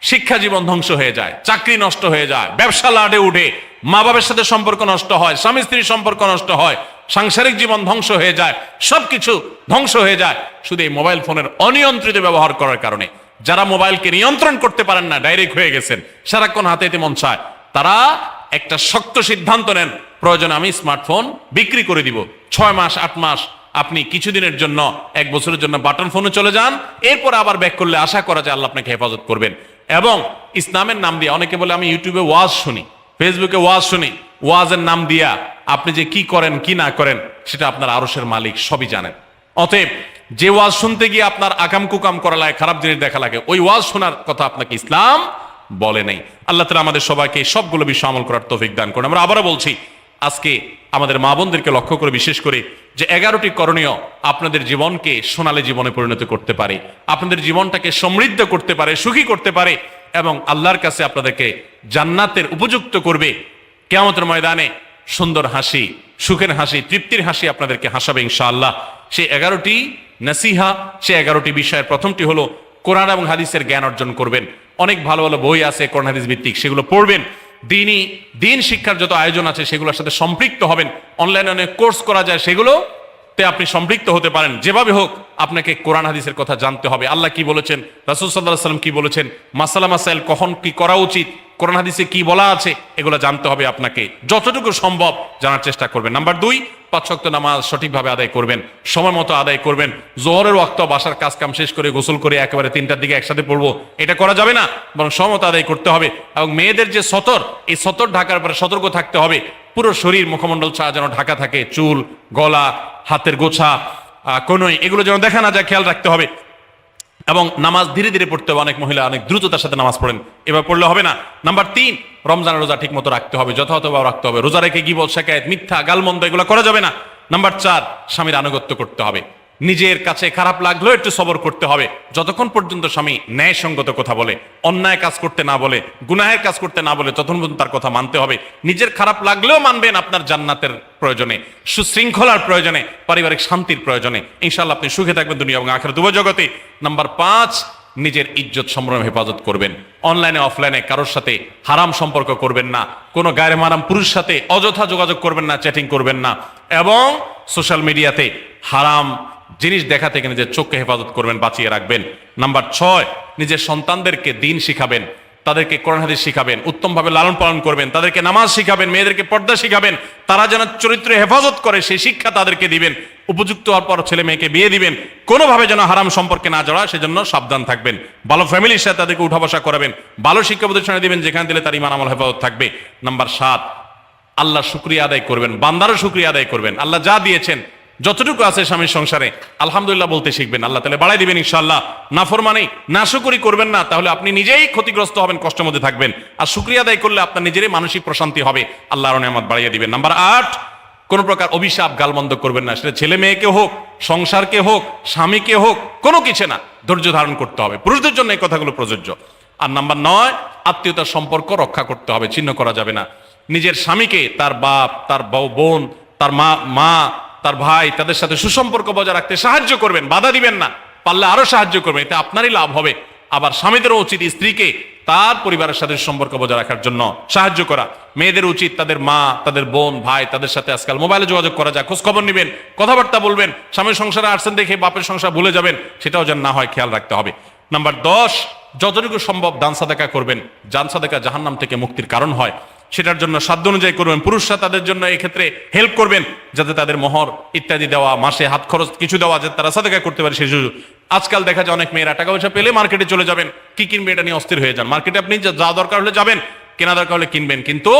শিক্ষা জীবন ধ্বংস হয়ে যায়, চাকরি নষ্ট হয়ে যায়, ব্যবসা লাডে উঠে, মা বাবার সাথে সম্পর্ক নষ্ট হয়, স্বামী স্ত্রীর সম্পর্ক নষ্ট হয়, সাংসারিক জীবন ধ্বংস হয়ে যায়, সবকিছু ধ্বংস হয়ে যায় শুধু এই মোবাইল ফোনের অনিয়ন্ত্রিত ব্যবহার করার কারণে। যারা মোবাইলকে নিয়ন্ত্রণ করতে পারেন না, ডাইরেক্ট হয়ে গেছেন, সারাক্ষণ হাতে মন চায়, তারা একটা শক্ত সিদ্ধান্ত নেন, প্রয়োজন আমি স্মার্টফোন বিক্রি করে দিব। 6 মাস 8 মাস আপনি কিছুদিনের জন্য, 1 বছরের জন্য বাটন ফোনে চলে যান, এরপর আবার ব্যাক করলে আশা করা যায় আল্লাহ আপনাকে হেফাজত করবেন। এবং ইসলামের নাম দিয়ে, অনেকে বলে আমি ইউটিউবে ওয়াজ শুনি, ফেসবুকে ওয়াজ শুনি, ওয়াজের নাম দিয়া আপনি যে কি করেন কি না করেন সেটা আপনার আরশের মালিক সবই জানেন। অতএব যে ওয়াজ শুনতে গিয়ে আপনার আকাম কুকাম করা লাগে, খারাপ জিনিস দেখা লাগে, ওই ওয়াজ শোনার কথা আপনাকে ইসলাম বলে নেই। আল্লাহ তাআলা আমাদের সবাইকে সবগুলো বিষয় আমল করার তৌফিক দান করুন। আমরা আবারও বলছি, আজকে আমাদের মা বোনদেরকে লক্ষ্য করে, বিশেষ করে যে 11টি করণীয় আপনাদের জীবনকে সোনালী জীবনে পরিণত করতে পারে, আপনাদের জীবনটাকে সমৃদ্ধ করতে পারে, সুখী করতে পারে, এবং আল্লাহর কাছে আপনাদেরকে জান্নাতের উপযুক্ত করবে। কিয়ামতের ময়দানে সুন্দর হাসি, সুখের হাসি, তৃপ্তির হাসি আপনাদেরকে হাসাবে ইনশাআল্লাহ। সেই 11টি নসিহা, সেই 11টি বিষয়ের প্রথমটি হলো কোরআন এবং হাদিসের জ্ঞান অর্জন করবেন। অনেক ভালো ভালো বই আছে কোরআন হাদিস ভিত্তিক, সেগুলো পড়বেন। দিন শিক্ষার যত আয়োজন আছে সেগুলোর সাথে সম্পৃক্ত হবেন। অনলাইনে অনেক কোর্স করা যায়, সেগুলোতে আপনি সম্পৃক্ত হতে পারেন। যেভাবে হোক আপনাকে কোরআন হাদিসের কথা জানতে হবে। আল্লাহ কি বলেছেন, রাসূল সাল্লাল্লাহু আলাইহি ওয়াসাল্লাম কি বলেছেন, মাসালা মাসাইল কখন কি করা উচিত, কোরআন হাদিসে কি বলা আছে, এগুলো জানতে হবে আপনাকে। যতটুকু সম্ভব জানার চেষ্টা করবেন। নাম্বার 2, 5 ওয়াক্ত নামাজ সঠিকভাবে আদায় করবেন, সময় মতো আদায় করবেন। জোহরের ওয়াক্ত বাসার কাজ কাম শেষ করে গোসল করে একেবারে 3টার দিকে একসাথে পড়বো, এটা করা যাবে না, বরং সময় মতো আদায় করতে হবে। এবং মেয়েদের যে সতর, এই সতর ঢাকার পরে সতর্ক থাকতে হবে। পুরো শরীর মুখমণ্ডল ছাড়া যেন ঢাকা থাকে, চুল, গলা, হাতের গোছা, কনুই, এগুলো যেন দেখা না যায়, খেয়াল রাখতে হবে। এবং নামাজ ধীরে ধীরে পড়তে হবে। অনেক মহিলা অনেক দ্রুততার সাথে নামাজ পড়েন, এবার পড়লে হবে না। নাম্বার 3, রমজানের রোজা ঠিক মতো রাখতে হবে, যথাযথভাবে রাখতে হবে। রোজা রেখে গীবত, শিকায়েত, মিথ্যা, গালমন্দ এগুলো করা যাবে না। নাম্বার 4, স্বামীর আনুগত্য করতে হবে। নিজের কাছে খারাপ লাগলেও একটু সবর করতে হবে, যতক্ষণ পর্যন্ত স্বামী ন্যায়সঙ্গত কথা বলে, অন্যায় কাজ করতে না বলে, গুনাহের কাজ করতে না বলে, ততক্ষণ পর্যন্ত তার কথা মানতে হবে। নিজের খারাপ লাগলেও মানবেন, আপনার জান্নাতের প্রয়োজনে, সুশৃঙ্খলার প্রয়োজনে, পারিবারিক শান্তির প্রয়োজনে। ইনশাআল্লাহ আপনি সুখে থাকবেন দুনিয়া এবং আখিরাত উভয় জগতে। নাম্বার 5, নিজের ইজ্জত সম্ভ্রম হেফাজত করবেন। অনলাইনে অফলাইনে কারোর সাথে হারাম সম্পর্ক করবেন না, কোনো গায়রে মারাম পুরুষের সাথে অযথা যোগাযোগ করবেন না, চ্যাটিং করবেন না, এবং সোশ্যাল মিডিয়াতে হারাম জিনিস দেখা থেকে নিজের চোখকে হেফাজত করবেন, বাঁচিয়ে রাখবেন। নাম্বার 6, নিজের সন্তানদেরকে দিন শিখাবেন, তাদেরকে কোরআন হাদিস শিখাবেন, উত্তমভাবে লালন পালন করবেন, তাদেরকে নামাজ শিখাবেন, মেয়েদেরকে পর্দা শিখাবেন, তারা যেন চরিত্রে হেফাজত করে সেই শিক্ষা তাদেরকে দিবেন। উপযুক্ত হওয়ার পর ছেলে মেয়েকে বিয়ে দিবেন, কোনোভাবে যেন হারাম সম্পর্কে না জড়ায় সেজন্য সাবধান থাকবেন। ভালো ফ্যামিলির সাথে তাদেরকে উঠা বসা করাবেন, ভালো শিক্ষা প্রতিষ্ঠানে দিবেন যেখানে দিলে তার ঈমান আমল হেফাজত থাকবে। নাম্বার 7, আল্লাহ শুকরিয়া আদায় করবেন, বান্দারও শুকরিয়া আদায় করবেন। আল্লাহ যা দিয়েছেন, যতটুকু আছে স্বামীর সংসারে আলহামদুলিল্লাহ বলতে শিখবেন, আল্লাহ তাআলা বাড়াই দিবেন ইনশাআল্লাহ। নাফরমানি, নাশুকরি করবেন না, তাহলে আপনি নিজেই ক্ষতিগ্রস্ত হবেন, কষ্টের মধ্যে থাকবেন। আর শুকরিয়া আদায় করলে আপনার নিজেরই মানসিক প্রশান্তি হবে, আল্লাহর নিয়ামত বাড়িয়ে দিবেন। নাম্বার 8, কোন প্রকার অভিশাপ গালমন্দ করবেন না, সেটা ছেলে মেয়েকে হোক, সংসারকে হোক, স্বামীকে হোক, কোনো কিছু না, ধৈর্য ধারণ করতে হবে। পুরুষদের জন্য এই কথাগুলো প্রযোজ্য। আর নাম্বার 9, আত্মীয়তার সম্পর্ক রক্ষা করতে হবে, ছিন্ন করা যাবে না। নিজের স্বামীকে তার বাপ, তার বোন, তার মা, তার ভাই, তাদের সাথে সুসম্পর্ক বজায় রাখতে সাহায্য করবেন, বাধা দিবেন না, পারলে আরো সাহায্য করবেন, এতে আপনারই লাভ হবে। আবার স্বামীদেরও উচিত স্ত্রীকে তার পরিবারের সাথে সম্পর্ক বজায় রাখার জন্য সাহায্য করা। মেয়েদের উচিত তাদের মা, তাদের বোন, ভাই, তাদের সাথে আজকাল মোবাইলে যোগাযোগ করা যায়, খোঁজ খবর নেবেন, কথাবার্তা বলবেন। স্বামীর সংসারে আসছেন দেখে বাপের সংসার ভুলে যাবেন, সেটাও যেন না হয় খেয়াল রাখতে হবে। নাম্বার 10, যতটুকু সম্ভব দান সাদাকা করবেন। দান সাদাকা জাহান্নাম থেকে মুক্তির কারণ হয়, সেটার জন্য সাধ্য অনুযায়ী করবেন। পুরুষরা তাদের জন্য এই ক্ষেত্রে হেল্প করবেন, যাতে তাদের মোহর ইত্যাদি দেওয়া, মাসে হাত খরচ কিছু দেওয়া, যাতে তারা সাদাকা করতে পারে সেই সুযোগ। আজকাল দেখা যায় অনেক মেয়েরা টাকা পয়সা পেলে মার্কেটে চলে যাবেন, কি কিনবে এটা নিয়ে অস্থির হয়ে যান। মার্কেটে আপনি যা দরকার হলে যাবেন, কেনা দরকার হলে কিনবেন, কিন্তু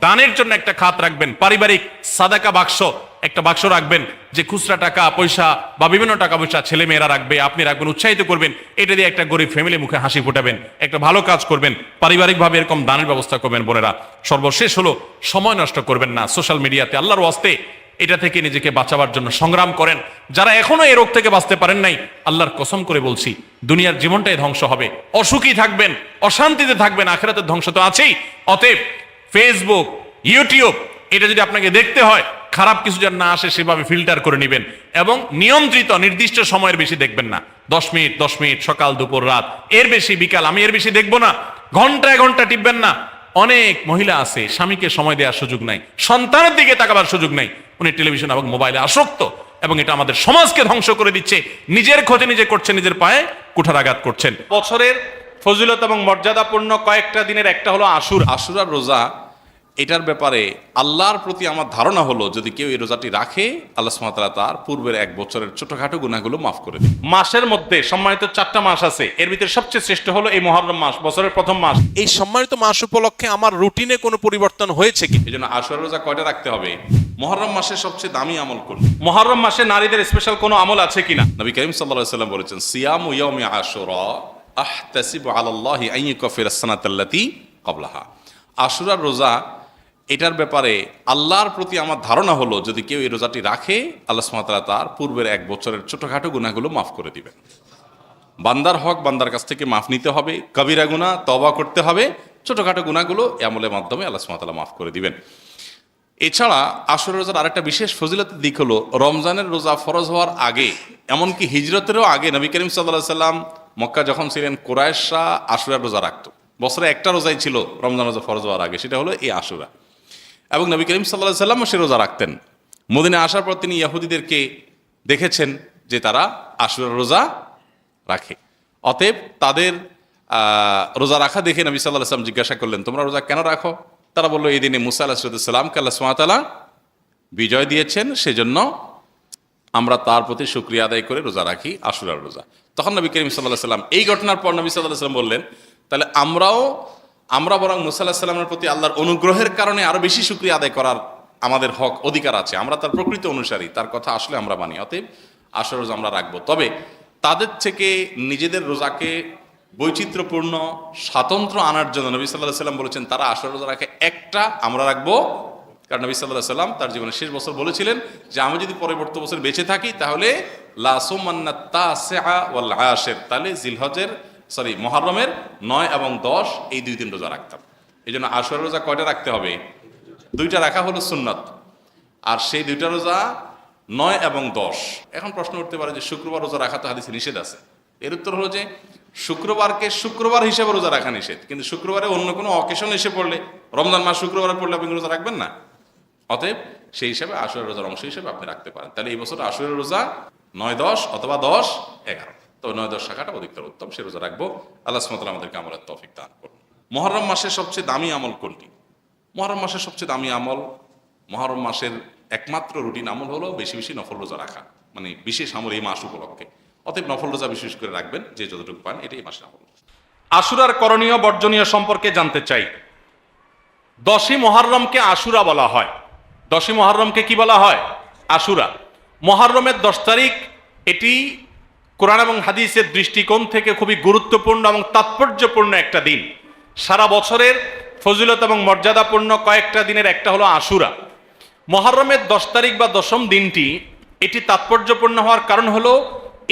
দানের জন্য একটা খাত রাখবেন। পারিবারিক সাদাকা বাক্স, একটা বাক্স রাখবেন, যে খুচরা টাকা পয়সা বা বিভিন্ন টাকা পয়সা ছেলে মেয়েরা রাখবে, আপনি রাখবেন, উৎসাহিত করবেন। এটা দিয়ে একটা গরিব ফ্যামিলি মুখে হাসি ফোটাবেন, একটা ভালো কাজ করবেন, পারিবারিকভাবে এরকম দানের ব্যবস্থা করবেন। বোনেরা, সর্বশেষ হলো সময় নষ্ট করবেন না সোশ্যাল মিডিয়াতে। আল্লাহর ওয়াস্তে এটা থেকে নিজেকে বাঁচাবার জন্য সংগ্রাম করেন। যারা এখনো এই রোগ থেকে বাঁচতে পারেন নাই, আল্লাহর কসম করে বলছি, দুনিয়ার জীবনটাই ধ্বংস হবে, অসুখী থাকবেন, অশান্তিতে থাকবেন, আখিরাতের ধ্বংস তো আছেই। অতএব ফেসবুক, ইউটিউব, এটা যদি আপনাকে দেখতে হয়, খারাপ কিছু যেন না আসে সেভাবে ফিল্টার করে নেবেন, এবং নিয়ন্ত্রিত নির্দিষ্ট সময়ের বেশি দেখবেন না। 10 মিনিট 10 মিনিট, সকাল দুপুর রাত, এর বেশি বিকাল, আমি এর বেশি দেখবো না। ঘন্টায় ঘন্টা টিপবেন না। অনেক মহিলা আছে, স্বামীকে সময় দেওয়ার সুযোগ নাই, সন্তানের দিকে তাকাবার সুযোগ নাই, উনি টেলিভিশন এবং মোবাইলে আসক্ত, এবং এটা আমাদের সমাজকে ধ্বংস করে দিচ্ছে। নিজের ক্ষতি নিজে করছে, নিজের পায়ে কুঠারাঘাত করছেন। বছরের ফজিলত এবং মর্যাদাপূর্ণ কয়েকটা দিনের একটা হলো আশুরার রোজা। এটার ব্যাপারে আল্লাহর প্রতি আমার ধারণা হলো, যদি কেউ এই রোজাটি রাখে, আল্লাহ সুবহানাহু ওয়া তাআলা তার পূর্বের এক বছরের ছোটখাটো গুনাহগুলো মাফ করে দেন। মাসের মধ্যে সম্মানিত 4টা মাস আছে, এর ভিতরে সবচেয়ে শ্রেষ্ঠ হলো এই মুহররম মাস, বছরের প্রথম মাস। এই সম্মানিত মাস উপলক্ষে আমার রুটিনে কোনো পরিবর্তন হয়েছে কি? এই জন্য আশুরা রোজা কয়টা রাখতে হবে? মুহররম মাসের সবচেয়ে দামি আমল কোনটি? মুহররম মাসে নারীদের স্পেশাল কোনো আমল আছে কিনা? নবী করিম সাল্লাল্লাহু আলাইহি ওয়াসাল্লাম বলেছেন, সিয়ামু ইয়াউমি আশুরা আহতাসিবু আলাল্লাহি আন ইউকাফিরাস সানাতাল্লাতী ক্বাবলাহা। আশুরার রোজা, এটার ব্যাপারে আল্লাহর প্রতি আমার ধারণা হলো, যদি কেউ এই রোজাটি রাখে, আল্লাহ সুবহানাহু ওয়া তাআলা তার পূর্বের এক বছরের ছোটখাটো গুনাহগুলো মাফ করে দিবেন। বান্দার হক বান্দার কাছ থেকে মাফ নিতে হবে, কবিরা গুনাহ তওবা করতে হবে, ছোটখাটো গুনাহগুলো এই আমলের মাধ্যমে আল্লাহ সুবহানাহু ওয়া তাআলা মাফ করে দিবেন। এছাড়া আশুরা রোজার আরেকটা বিশেষ ফজিলতের দিক হলো, রমজানের রোজা ফরজ হওয়ার আগে, এমনকি হিজরতেরও আগে, নবী করিম সাল্লাল্লাহু আলাইহি সাল্লাম মক্কা যখন ছিলেন, কুরাইশরা আশুরার রোজা রাখত। বছরে একটা রোজাই ছিল রমজান রোজা ফরজ হওয়ার আগে, সেটা হলো এই আশুরা। এবং নবী করিম সাল্লাল্লাহু আলাইহি সাল্লামও সে রোজা রাখতেন। মদিনায় আসার পর তিনি ইহুদিদেরকে দেখেছেন যে তারা আশুরার রোজা রাখে। অতএব তাদের রোজা রাখা দেখে নবী সাল্লাল্লাহু আলাইহি সাল্লাম জিজ্ঞাসা করলেন, তোমরা রোজা কেন রাখো? তারা বললো, এই দিনে মুসা আলাইহিস সালামকে আল্লাহ সুবহানাহু ওয়া তাআলা বিজয় দিয়েছেন, সেজন্য আমরা তার প্রতি শুকরিয়া আদায় করে রোজা রাখি, আশুরার রোজা। তখন নবী করিম সাল্লাল্লাহু আলাইহি সাল্লাম এই ঘটনার পর নবী সাল্লাল্লাহু আলাইহি সাল্লাম বললেন, তাহলে আমরা বরং মুসা আলাইহিস সালামের প্রতি আল্লাহর অনুগ্রহের কারণে আরো বেশি শুকরিয়া আদায় করার আমাদের হক অধিকার আছে। আমরা তার প্রকৃত অনুসারী, তার কথা আসলে আমরা মানি। অতএব আশুরা রোজা আমরা রাখবো। তবে তাদের থেকে নিজেদের রোজাকে বৈচিত্র্যপূর্ণ স্বাতন্ত্র্য আনার জন্য নবী সাল্লাল্লাহু আলাইহি সাল্লাম বলেছেন, তারা আশুরা রোজা রাখে একটা, আমরা রাখবো। কারণ নবী সাল্লাল্লাহু আলাইহি সাল্লাম তার জীবনের শেষ বছর বলেছিলেন যে, আমি যদি পরবর্তী বছর বেঁচে থাকি, তাহলে লা সুমান্নাত তাসিআ ওয়াল আশির, তাহলে মুহররমের 9 এবং 10 এই 2 দিন রোজা রাখতাম। এই জন্য আশুরা রোজা কয়টা রাখতে হবে? 2টা রাখা হলো সুন্নাত, আর সেই 2টা রোজা 9 এবং 10। এখন প্রশ্ন উঠতে পারে যে শুক্রবার রোজা রাখা তো হাদিসে নিষেধ আছে। এর উত্তর হলো যে শুক্রবারকে শুক্রবার হিসেবে রোজা রাখা নিষেধ, কিন্তু শুক্রবারে অন্য কোনো অকেশন এসে পড়লে, রমজান মাস শুক্রবারে পড়লে আপনি রোজা রাখবেন না। অতএব সেই হিসাবে আশুরা রোজার অংশ হিসেবে আপনি রাখতে পারেন। তাহলে এই বছর আশুরা রোজা 9, 10 অথবা 10, 11, তবে 9, 10 রাখাটা অধিকতর উত্তম, সে রোজা রাখবো। আল্লাহ সুবহানাহু ওয়া তাআলা আমাদেরকে আমলের তৌফিক দান করুন। মুহররম মাসের সবচেয়ে দামি আমল কোনটি? মুহররম মাসের সবচেয়ে দামি আমল, মুহররম মাসের একমাত্র রুটিন আমল হলো বেশি বেশি নফল রোজা রাখা, মানে বিশেষ আমল এই মাস উপলক্ষে। অতএব নফল রোজা বিশেষ করে রাখবেন, যে যতটুকু পান, এটাই মাসের আমল। আশুরার করণীয় বর্জনীয় সম্পর্কে জানতে চাই। 10ই মুহররমকে আশুরা বলা হয়। 10ই মুহররমকে কি বলা হয়? আশুরা। মুহররমের 10 তারিখ, এটি কোরআন এবং হাদিসের দৃষ্টিকোণ থেকে খুবই গুরুত্বপূর্ণ এবং তাৎপর্যপূর্ণ একটা দিন। সারা বছরের ফজিলত এবং মর্যাদাপূর্ণ কয়েকটা দিনের একটা হলো আশুরা। মুহররমের 10 তারিখ বা 10ম দিনটি, এটি তাৎপর্যপূর্ণ হওয়ার কারণ হলো,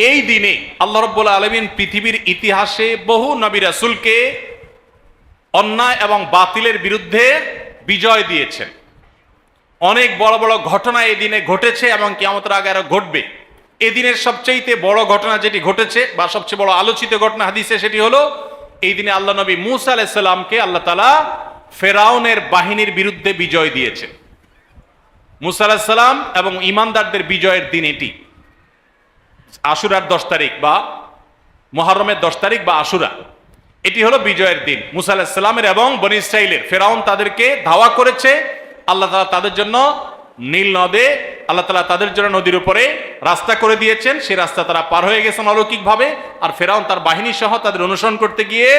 এই দিনে আল্লাহ রাব্বুল আলামিন পৃথিবীর ইতিহাসে বহু নবী রাসূলকে অন্যায় এবং বাতিলের বিরুদ্ধে বিজয় দিয়েছেন। অনেক বড় বড় ঘটনা এই দিনে ঘটেছে এবং কিয়ামতের আগে আরো ঘটবে। এদিনের সবচেয়ে বড় ঘটনা যেটি ঘটেছে বা সবচেয়ে বড় আলোচিত ঘটনা হাদিসে, সেটি হলো এই দিনে আল্লাহ নবী মূসা আলাইহিস সালামকে আল্লাহ তাআলা ফেরাউনের বাহিনীর বিরুদ্ধে বিজয় দিয়েছেন। মূসা আলাইহিস সালাম এবং ঈমানদারদের বিজয়ের দিন এটি, আশুরার 10 তারিখ বা মুহররমের 10 তারিখ বা আশুরা, এটি হলো বিজয়ের দিন মূসা আলাইহিস সালামের এবং বনী ইসরাইলের। ফেরাউন তাদেরকে ধাওয়া করেছে, আল্লাহ তাআলা তাদের জন্য নীল নদে আল্লাহ তাআলা তাদের জন্য নদীর উপরে রাস্তা করে দিয়েছেন, সেই রাস্তা তারা পার হয়ে গেছেন অলৌকিকভাবে। আর ফেরাউন তার বাহিনী সহ তাদের অনুসরণ করতে গিয়ে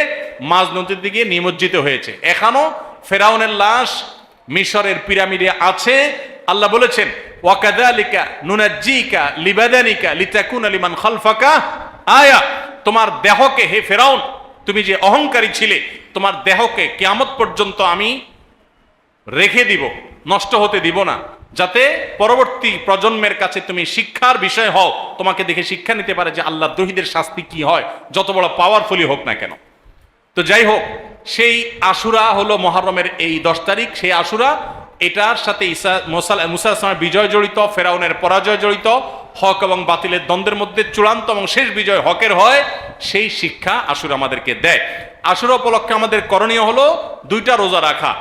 মাঝ নদীর দিকে নিমজ্জিত হয়েছে। এখনো ফেরাউনের লাশ মিশরের পিরামিডে আছে। আল্লাহ বলেছেন ওয়াকাযালিকা নুনাজ্জিকা লিবাদানিকা লিতাকুনা লিমান খালফাকা আয়া, তোমার দেহকে, হে ফেরাউন, তুমি যে অহংকারী ছিলে, তোমার দেহকে কিয়ামত পর্যন্ত আমি রেখে দিব, নষ্ট হতে দিব না, যাতে পরবর্তী প্রজন্মের কাছে তুমি শিক্ষার বিষয় হও, তোমাকে দেখে শিক্ষা নিতে পারে যে আল্লাহ দ্রোহীদের শাস্তি কি হয়, যত বড় পাওয়ারফুলি হোক না কেন। তো যাই হোক, সেই আশুরা হলো মুহররমের এই 10 তারিখ। সেই আশুরা, এটার সাথে মূসা আলাইহিস সালামের বিজয় জড়িত, ফেরাউনের পরাজয় জড়িত, হক এবং বাতিলের দ্বন্দ্বের মধ্যে চূড়ান্ত এবং শেষ বিজয় হকের হয়, সেই শিক্ষা আশুরা আমাদেরকে দেয়। আশুরা উপলক্ষে আমাদের করণীয় হলো 2টা রোজা রাখা।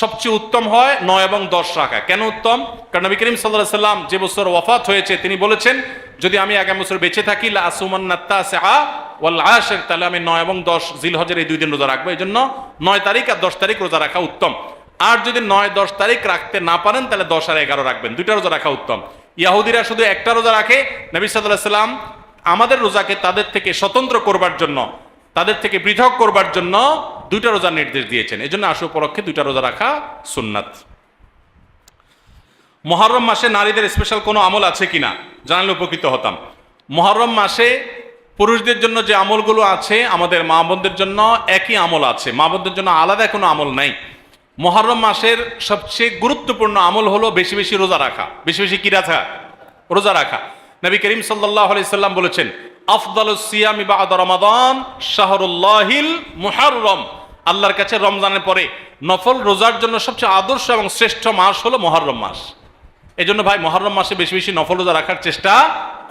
সবচেয়ে উত্তম হয় 9 এবং 10 রাখা। কেন উত্তম? কারণ নবী করিম সাল্লাল্লাহু আলাইহি সাল্লাম যে বছর ওয়াফাত হয়েছে তিনি বলেছেন, যদি আমি আগামী বছর বেঁচে থাকি লা আসুমান্না তাসিআ ওয়াল আশির, তাহলে আমি 9 এবং 10 জিলহজের এই 2 দিন রোজা রাখবো। এই জন্য 9 তারিখ আর 10 তারিখ রোজা রাখা উত্তম। আর যদি 9-10 তারিখ রাখতে না পারেন তাহলে 10 আর 11 রাখবেন, 2টা রোজা রাখা উত্তম। ইহুদিরা শুধু একটা রোজা রাখে। নবী সাল্লাল্লাহু আলাইহি সাল্লাম আমাদের রোজাকে তাদের থেকে স্বতন্ত্র করবার জন্য, তাদের থেকে পৃথক করবার জন্য 2টা রোজার নির্দেশ দিয়েছেন। এই জন্য আশুরা উপলক্ষে 2টা রোজা রাখা সুন্নাত। মুহররম মাসে নারীদের স্পেশাল কোনো আমল আছে কিনা জানলে উপকৃত হতাম। মুহররম মাসে পুরুষদের জন্য যে আমলগুলো আছে, আমাদের মা বোনদের জন্য একই আমল আছে, মা বোনদের জন্য আলাদা কোনো আমল নাই। মুহররম মাসের সবচেয়ে গুরুত্বপূর্ণ আমল হলো বেশি বেশি রোজা রাখা। বেশি বেশি কি রাখা? রোজা রাখা। নবী করিম সাল্লাল্লাহু আলাইহি সাল্লাম বলেছেন, আফদালুস সিয়ামি বা'দা রমাদান শাহরুল্লাহিল মুহররম, আল্লাহর কাছে রমজানের পরে নফল রোজার জন্য সবচেয়ে আদর্শ এবং শ্রেষ্ঠ মাস হলো মুহররম মাস। এজন্য ভাই মুহররম মাসে বেশি বেশি নফল রোজা রাখার চেষ্টা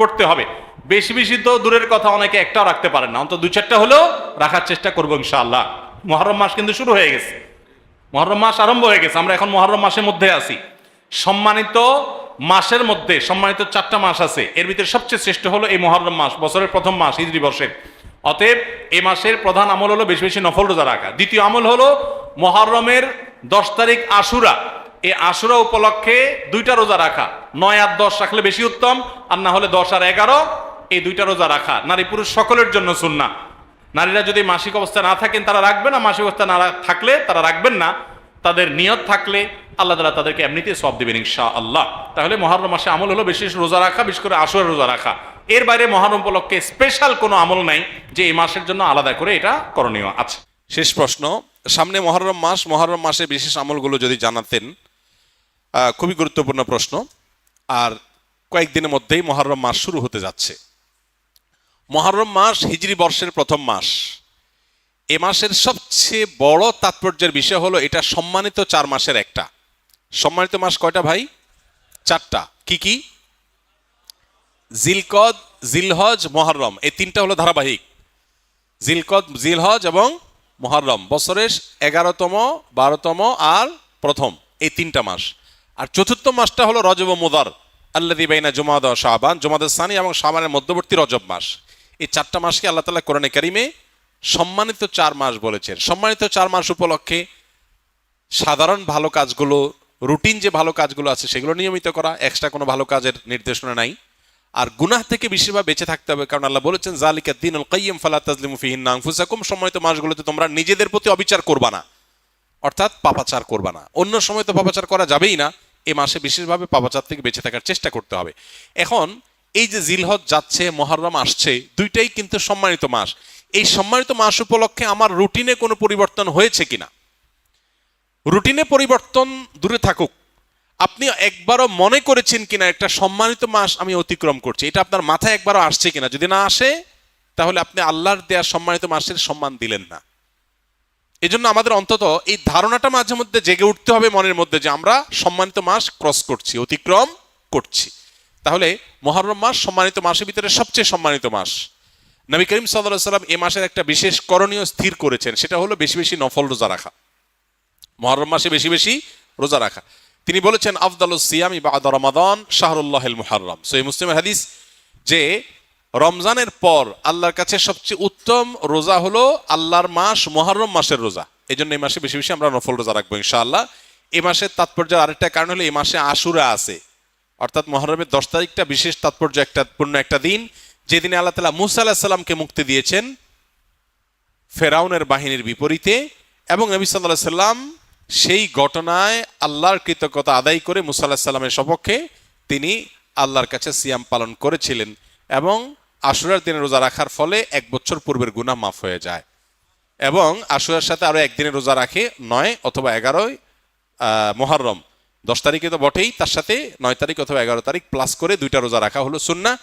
করতে হবে। বেশি বেশি তো দূরের কথা, অনেকে একটাও রাখতে পারেন না, অন্তত 2-4টা হলেও রাখার চেষ্টা করবো ইনশাআল্লাহ। মুহররম মাস কিন্তু শুরু হয়ে গেছে, মুহররম মাস আরম্ভ হয়ে গেছে, আমরা এখন মুহররম মাসের মধ্যে আছি। সম্মানিত মাসের মধ্যে সম্মানিত 4টা মাস আছে, এর ভিতরে সবচেয়ে শ্রেষ্ঠ হলো এই মুহররম মাস, বছরের প্রথম মাস, হিজরি বর্ষের। অতএব এই মাসের প্রধান আমল হলো বেশি বেশি নফল রোজা রাখা। দ্বিতীয় আমল হলো মুহররমের 10 তারিখ আশুরা, এই আশুরা উপলক্ষে 2টা রোজা রাখা। 9 আর 10 রাখলে বেশি উত্তম, আর না হলে 10 আর 11 এই 2টা রোজা রাখা নারী পুরুষ সকলের জন্য সুন্নাহ। নারীরা যদি মাসিক অবস্থা না থাকেন তারা রাখবেন না, মাসিক অবস্থা না থাকলে তারা রাখবেন না। তাদের নিয়ত থাকলে আল্লাহ তাআলা তাদেরকে এমনিতে সওয়াব দিবেন ইনশাআল্লাহ। তাহলে মুহররম মাসে আমল হলো বেশি রোজা রাখা, বিশেষ করে আশুরা রোজা রাখা। এর বাইরে মুহররম উপলক্ষে স্পেশাল কোনো আমল নাই যে এই মাসের জন্য আলাদা করে এটা করণীয় আছে। শেষ প্রশ্ন, সামনে মুহররম মাস, মুহররম মাসে বিশেষ আমলগুলো যদি জানাতেন। খুবই গুরুত্বপূর্ণ প্রশ্ন। আর কয়েকদিনের মধ্যেই মুহররম মাস শুরু হতে যাচ্ছে। মুহররম মাস হিজরি বর্ষের প্রথম মাস। এ মাসের সবচেয়ে বড় তাৎপর্যের বিষয় হলো এটা সম্মানিত 4 মাসের একটা। সম্মানিত মাস কয়টা ভাই? 4টা। কি কি? জিলকদ, জিলহজ, মুহররম, এই 3টা হলো ধারাবাহিক। জিলকদ, জিলহজ এবং মুহররম বছরের 11তম, 12তম আর প্রথম, এই 3টা মাস। আর চতুর্থ মাসটা হলো রজব ও মুদার, আল্লাযী বাইনা জুমাদা ওয়া শাবান, জুমাদাস সানি এবং শাবানের মধ্যবর্তী রজব মাস। এই 4টা মাসকে আল্লাহ তাআলা কোরআনে কারিমে সম্মানিত 4 মাস বলেছেন। সম্মানিত 4 মাস উপলক্ষে সাধারণ ভালো কাজগুলো, রুটিন যে ভালো কাজগুলো আছে সেগুলো নিয়মিত করা, এক্সট্রা কোনো ভালো কাজের নির্দেশনা নাই। আর গুনাহ থেকে বেশিরভাগ বেঁচে থাকতে হবে, কারণ আল্লাহ বলেছেন যালিকা দ্বীনুল কাইয়্যিম ফালা তাজলিমু ফিহিন্না আনফুসাকুম। সম্মানিত মাসগুলোতে তোমরা নিজেদের প্রতি অবিচার করবা না, অর্থাৎ পাপাচার করবা না। অন্য সময় তো পাপাচার করা যাবেই না, এই মাসে বিশেষভাবে পাপাচার থেকে বেঁচে থাকার চেষ্টা করতে হবে। এখন এই যে জিলহজ যাচ্ছে, মুহররম আসছে, 2টাই কিন্তু সম্মানিত মাস। এই সম্মানিত মাস উপলক্ষে আমার রুটিনে কোনো পরিবর্তন হয়েছে কিনা? রুটিনে পরিবর্তন দূরে থাকুক, আপনি একবারও মনে করেছেন কিনা একটা সম্মানিত মাস আমি অতিক্রম করছি, এটা আপনার মাথায় একবারও আসছে কিনা? যদি না আসে তাহলে আপনি আল্লাহর দেয়া সম্মানিত মাসের সম্মান দিলেন না। এজন্য আমাদের অন্তত এই ধারণাটা মাঝে মধ্যে জেগে উঠতে হবে মনের মধ্যে যে আমরা সম্মানিত মাস ক্রস করছি, অতিক্রম করছি। তাহলে মুহররম মাস সম্মানিত মাসের ভিতরে সবচেয়ে সম্মানিত মাস। নবী করিম সাল্লাল্লাহু আলাইহি সাল্লাম এ মাসের একটা বিশেষ করণীয় স্থির করেছেন, সেটা হলো বেশি বেশি নফল রোজা রাখা, মুহররম মাসে বেশি বেশি রোজা রাখা। তিনি বলেছেন আফদালুস সিয়ামি বা'দা রমাদান শাহরুল্লাহিল মুহাররম, সহিহ মুসলিমের হাদিস, যে রমজানের পর আল্লাহর কাছে সবচেয়ে উত্তম রোজা হলো আল্লাহর মাস মুহররম মাসের রোজা। এই জন্য এই মাসে বেশি বেশি আমরা নফল রোজা রাখবো ইনশাআল্লাহ। এই মাসের তাৎপর্যের আরেকটা কারণ হলো এই মাসে আশুরা আছে, অর্থাৎ মুহররমের 10 তারিখটা বিশেষ তাৎপর্য পূর্ণ একটা দিন, যেদিনে আল্লাহ তাআলা মূসা আলাইহিস সালামকে মুক্তি দিয়েছেন ফেরাউনের বাহিনীর বিপরীতে, এবং নবী সাল্লাল্লাহু আলাইহি সাল্লাম সেই ঘটনায় আল্লাহর কৃতজ্ঞতা আদায় করে মূসা আলাইহিস সালামের সপক্ষে তিনি আল্লাহর কাছে সিয়াম পালন করেছিলেন, এবং আশুরার দিনে রোজা রাখার ফলে 1 বছর পূর্বের গুনাহ মাফ হয়ে যায়। এবং আশুরার সাথে আরো একদিনে রোজা রাখে 9 অথবা 11 মুহররম, 10 তারিখে তো বটেই, তার সাথে 9 তারিখ অথবা 11 তারিখ প্লাস করে 2টা রোজা রাখা হলো সুন্নাহ।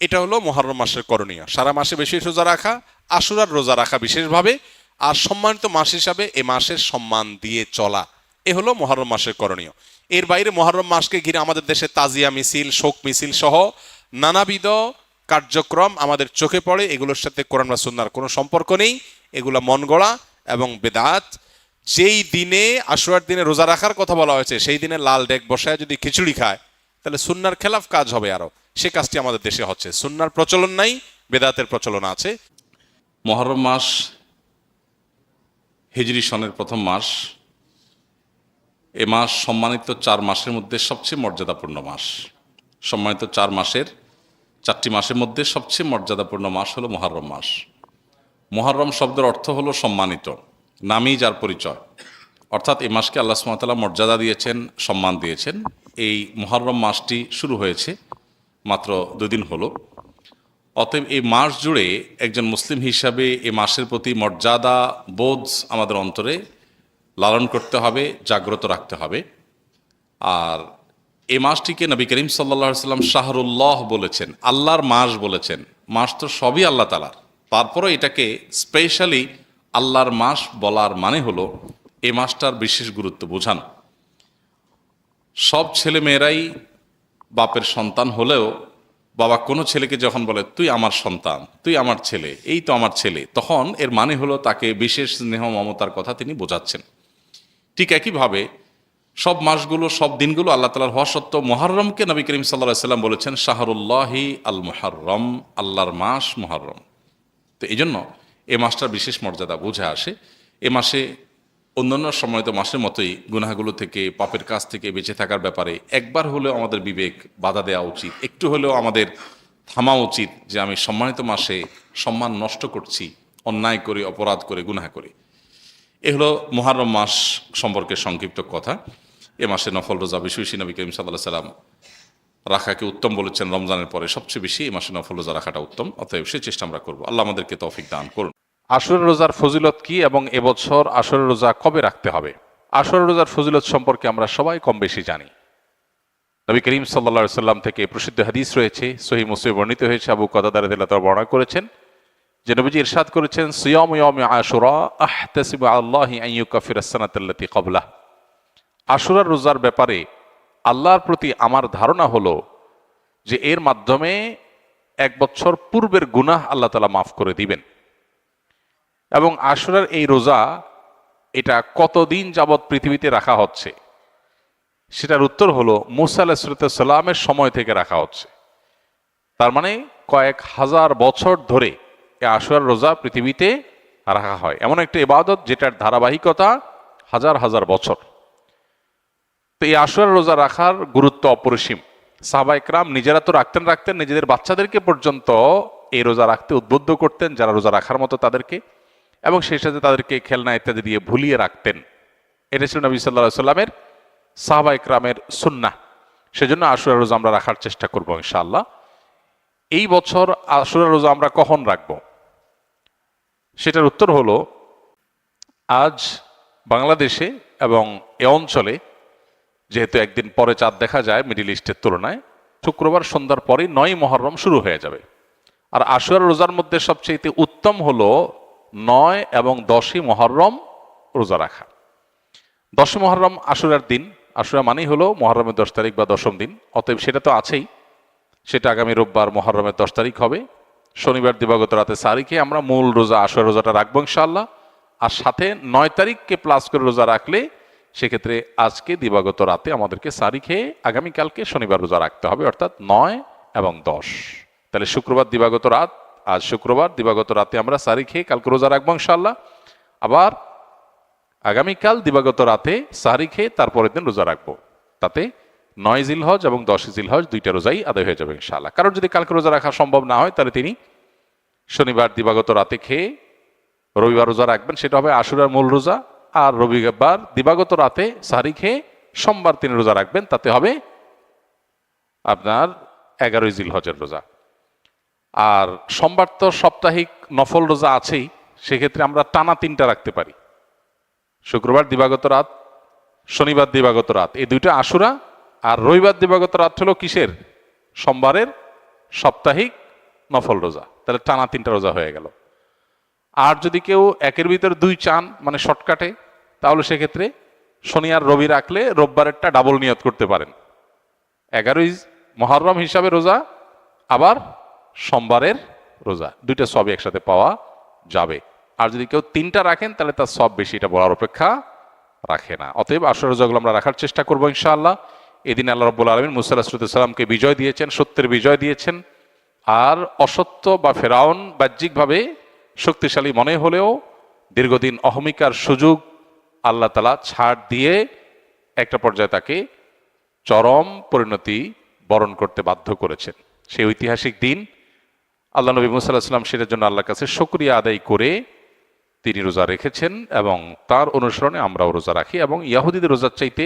এটা হলো মুহররম মাসের করণীয়, সারা মাসে বেশি রোজা রাখা, আশুরার রোজা রাখা বিশেষভাবে, আর সম্মানিত মাস হিসাবে এ মাসের সম্মান দিয়ে চলা, এ হলো মুহররম মাসের করণীয়। এর বাইরে মুহররম মাসকে ঘিরে আমাদের দেশে তাজিয়া মিছিল, শোক মিছিল সহ নানাবিধ কার্যক্রম আমাদের চোখে পড়ে, এগুলোর সাথে কোরআন বা সুন্নাহর কোনো সম্পর্ক নেই, এগুলো মন গড়া এবং বেদাত। যেই দিনে আশুরার দিনে রোজা রাখার কথা বলা হয়েছে সেই দিনে লাল ডেক বসায় যদি খিচুড়ি খায় তাহলে সুন্নাহর খেলাফ কাজ হবে, আরো সে কাজটি আমাদের দেশে হচ্ছে। সুন্নাহর প্রচলন নাই, বেদাতের প্রচলন আছে। মুহররম মাস হিজরি সনের প্রথম মাস। এ মাস সম্মানিত 4 মাসের মধ্যে সবচেয়ে মর্যাদাপূর্ণ মাস। সম্মানিত 4 মাসের 4টি মাসের মধ্যে সবচেয়ে মর্যাদাপূর্ণ মাস হলো মুহররম মাস। মুহররম শব্দের অর্থ হলো সম্মানিত, নামই যার পরিচয়, অর্থাৎ এই মাসকে আল্লাহ সুবহানাহু ওয়া তাআলা মর্যাদা দিয়েছেন, সম্মান দিয়েছেন। এই মুহররম মাসটি শুরু হয়েছে মাত্র 2 দিন হলো। অতএব এই মাস জুড়ে একজন মুসলিম হিসাবে এই মাসের প্রতি মর্যাদা বোধ আমাদের অন্তরে লালন করতে হবে, জাগ্রত রাখতে হবে। আর এই মাসটিকে নবী করিম সাল্লাল্লাহু আলাইহি সাল্লাম শাহরুল্লাহ বলেছেন, আল্লাহর মাস বলেছেন। মাস তো সবই আল্লাহ তাআলার, তারপরে এটাকে স্পেশালি আল্লাহর মাস বলার মানে হলো এই মাসটার বিশেষ গুরুত্ব বোঝানো। সব ছেলে মেয়েরাই বাপের সন্তান হলেও বাবা কোনো ছেলেকে যখন বলে তুই আমার সন্তান, তুই আমার ছেলে, এই তো আমার ছেলে, তখন এর মানে হলো তাকে বিশেষ স্নেহ মমতার কথা তিনি বোঝাচ্ছেন। ঠিক একইভাবে সব মাসগুলো, সব দিনগুলো আল্লাহ তাআলার হওয়া সত্ত্বেও মুহররমকে নবী করিম সাল্লাল্লাহু আলাইহি সাল্লাম বলেছেন শাহরুল্লাহি আল মুহররম, আল্লাহর মাস মুহররম। তো এই জন্য এ মাসটার বিশেষ মর্যাদা বুঝে আসে। এ মাসে অন্যান্য সময়ত মাসের মতোই গুনাহগুলো থেকে, পাপের কাজ থেকে বেঁচে থাকার ব্যাপারে একবার হলেও আমাদের বিবেক বাধা দেওয়া উচিত, একটু হলেও আমাদের থামা উচিত যে আমি সম্মানিত মাসে সম্মান নষ্ট করছি, অন্যায় করে, অপরাধ করে, গুনাহ করে। এ হলো মুহররম মাস সম্পর্কে সংক্ষিপ্ত কথা। এ মাসে নফল রোজা বেশি বেশি নবী করিম সাল্লাল্লাহু আলাইহি সাল্লাম রাখাকে উত্তম বলেছেন। রমজানের পরে সবচেয়ে বেশি এই মাসে নফল রোজা রাখাটা উত্তম, অতএব সে চেষ্টা আমরা করবো। আল্লাহ আমাদেরকে তৌফিক দান করুন। আশুরা রোজার ফজিলত কি এবং এবছর আশুরা রোজা কবে রাখতে হবে? আশুরা রোজার ফজিলত সম্পর্কে আমরা সবাই কম বেশি জানি। নবী করিম সাল্লাল্লাহু আলাইহি সাল্লাম থেকে প্রসিদ্ধ হাদিস রয়েছে, সহিহ মুসলিমে বর্ণিত হয়েছে, আবু কাতাদা রাদিয়াল্লাহু তাআলা বর্ণনা করেছেন যে নবীজি ইরশাদ করেছেন সিয়ামু ইয়াউমি আশুরা আহতাসিবু আলাল্লাহি আন ইউকাফিরাস সানাতাল্লাতী ক্বাবলাহ। আশুরার রোজার ব্যাপারে আল্লাহর প্রতি আমার ধারণা হলো যে এর মাধ্যমে 1 বছর পূর্বের গুনাহ আল্লাহ তাআলা মাফ করে দিবেন। এবং আশুরার এই রোজা এটা কতদিন যাবৎ পৃথিবীতে রাখা হচ্ছে সেটার উত্তর হলো মূসা আলাইহিস সালামের সময় থেকে রাখা হচ্ছে। তার মানে কয়েক হাজার বছর ধরে এই আশুরার রোজা পৃথিবীতে রাখা হয়। এমন একটা ইবাদত যেটার ধারাবাহিকতা হাজার হাজার বছর। তো এই আশুরার রোজা রাখার গুরুত্ব অপরিসীম। সাহাবায়ে কেরাম নিজেরা তো রাখতেন, নিজেদের বাচ্চাদেরকে পর্যন্ত এই রোজা রাখতে উদ্বুদ্ধ করতেন যারা রোজা রাখার মতো তাদেরকে, এবং সেই সাথে তাদেরকে খেলনা ইত্যাদি দিয়ে ভুলিয়ে রাখতেন। এটা ছিল নবী সাল্লাল্লাহু আলাইহি সাল্লামের, সাহাবায়ে কেরামের সুন্নাহ। সেজন্য আশুরা রোজা আমরা রাখার চেষ্টা করব ইনশাআল্লাহ। এই বছর আশুরা রোজা আমরা কখন রাখব সেটার উত্তর হলো আজ বাংলাদেশে এবং এ অঞ্চলে যেহেতু একদিন পরে চাঁদ দেখা যায় মিডল ইস্টের তুলনায়, শুক্রবার সন্ধ্যার পরে 9ই মুহররম শুরু হয়ে যাবে। আর আশুরা রোজার মধ্যে সবচেয়ে উত্তম হলো 9 এবং 10ই মুহররম রোজা রাখা। 10ই মুহররম আশুরার দিন, আশুরা মানেই হলো মুহররমের 10 তারিখ বা 10ম দিন, অতএব সেটা তো আছেই। সেটা আগামী রোববার মুহররমের 10 তারিখ হবে, শনিবার দিবাগত রাতে সারি খেয়ে আমরা মূল রোজা আশুরা রোজাটা রাখবো ইনশাআল্লাহ। আর সাথে 9 তারিখকে প্লাস করে রোজা রাখলে সেক্ষেত্রে আজকে দিবাগত রাতে আমাদেরকে সারি খেয়ে আগামীকালকে শনিবার রোজা রাখতে হবে, অর্থাৎ 9 এবং 10। তাহলে শুক্রবার দিবাগত রাত, আজ শুক্রবার দিবাগত রাতে আমরা সারি খেয়ে কালকে রোজা রাখবো ইনশাআল্লাহ। আবার আগামীকাল দিবাগত রাতে সারি খেয়ে তারপরের দিন রোজা রাখবো। তাতে 9 জিলহজ এবং 10 জিলহজ দুইটা রোজাই আদায় হয়ে যাবে ইনশাআল্লাহ। কারণ যদি কালকে রোজা রাখা সম্ভব না হয় তাহলে তিনি শনিবার দিবাগত রাতে খেয়ে রবিবার রোজা রাখবেন, সেটা হবে আশুরার মূল রোজা। আর রবিবার দিবাগত রাতে সারি খেয়ে সোমবার তিনি রোজা রাখবেন, তাতে হবে আপনার 11 জিলহজের রোজা। আর সোমবার তো সাপ্তাহিক নফল রোজা আছেই, সেক্ষেত্রে আমরা টানা 3টা রাখতে পারি, শুক্রবার দিবাগত রাত, শনিবার দিবাগত রাত, এই দুইটা আশুরা। আর রবিবার দিবাগত রাত হলো কিসের? সোমবারের সাপ্তাহিক নফল রোজা। তাহলে টানা 3টা রোজা হয়ে গেল। আর যদি কেউ একের ভিতর 2 চান, মানে শর্টকাটে, তাহলে সেক্ষেত্রে শনি আর রবি রাখলে রোববারেরটা ডাবল নিয়ত করতে পারেন, 11 মুহররম হিসাবে রোজা, আবার সোমবারের রোজা, দুইটা সবই একসাথে পাওয়া যাবে। আর যদি কেউ 3টা রাখেন তাহলে তার সব বেশি, এটা বলার অপেক্ষা রাখে না। অতএব আশুরা রোজাগুলো আমরা রাখার চেষ্টা করবো ইনশাআল্লাহ। এদিন আল্লাহ রাব্বুল আলামিন মুসা আলাইহিস সালামকে বিজয় দিয়েছেন, সত্যের বিজয় দিয়েছেন। আর অসত্য বা ফেরাউন বাহ্যিকভাবে শক্তিশালী মনে হলেও দীর্ঘদিন অহমিকার সুযোগ আল্লাহ তাআলা ছাড় দিয়ে একটা পর্যায়ে তাকে চরম পরিণতি বরণ করতে বাধ্য করেছেন। সেই ঐতিহাসিক দিন আল্লাহ নবী মুসা আলাইহিস সালাম সেটার জন্য আল্লাহর কাছে শুকরিয়া আদায় করে তিনি রোজা রেখেছেন, এবং তার অনুসরণে আমরাও রোজা রাখি। এবং ইহুদিদের রোজার চাইতে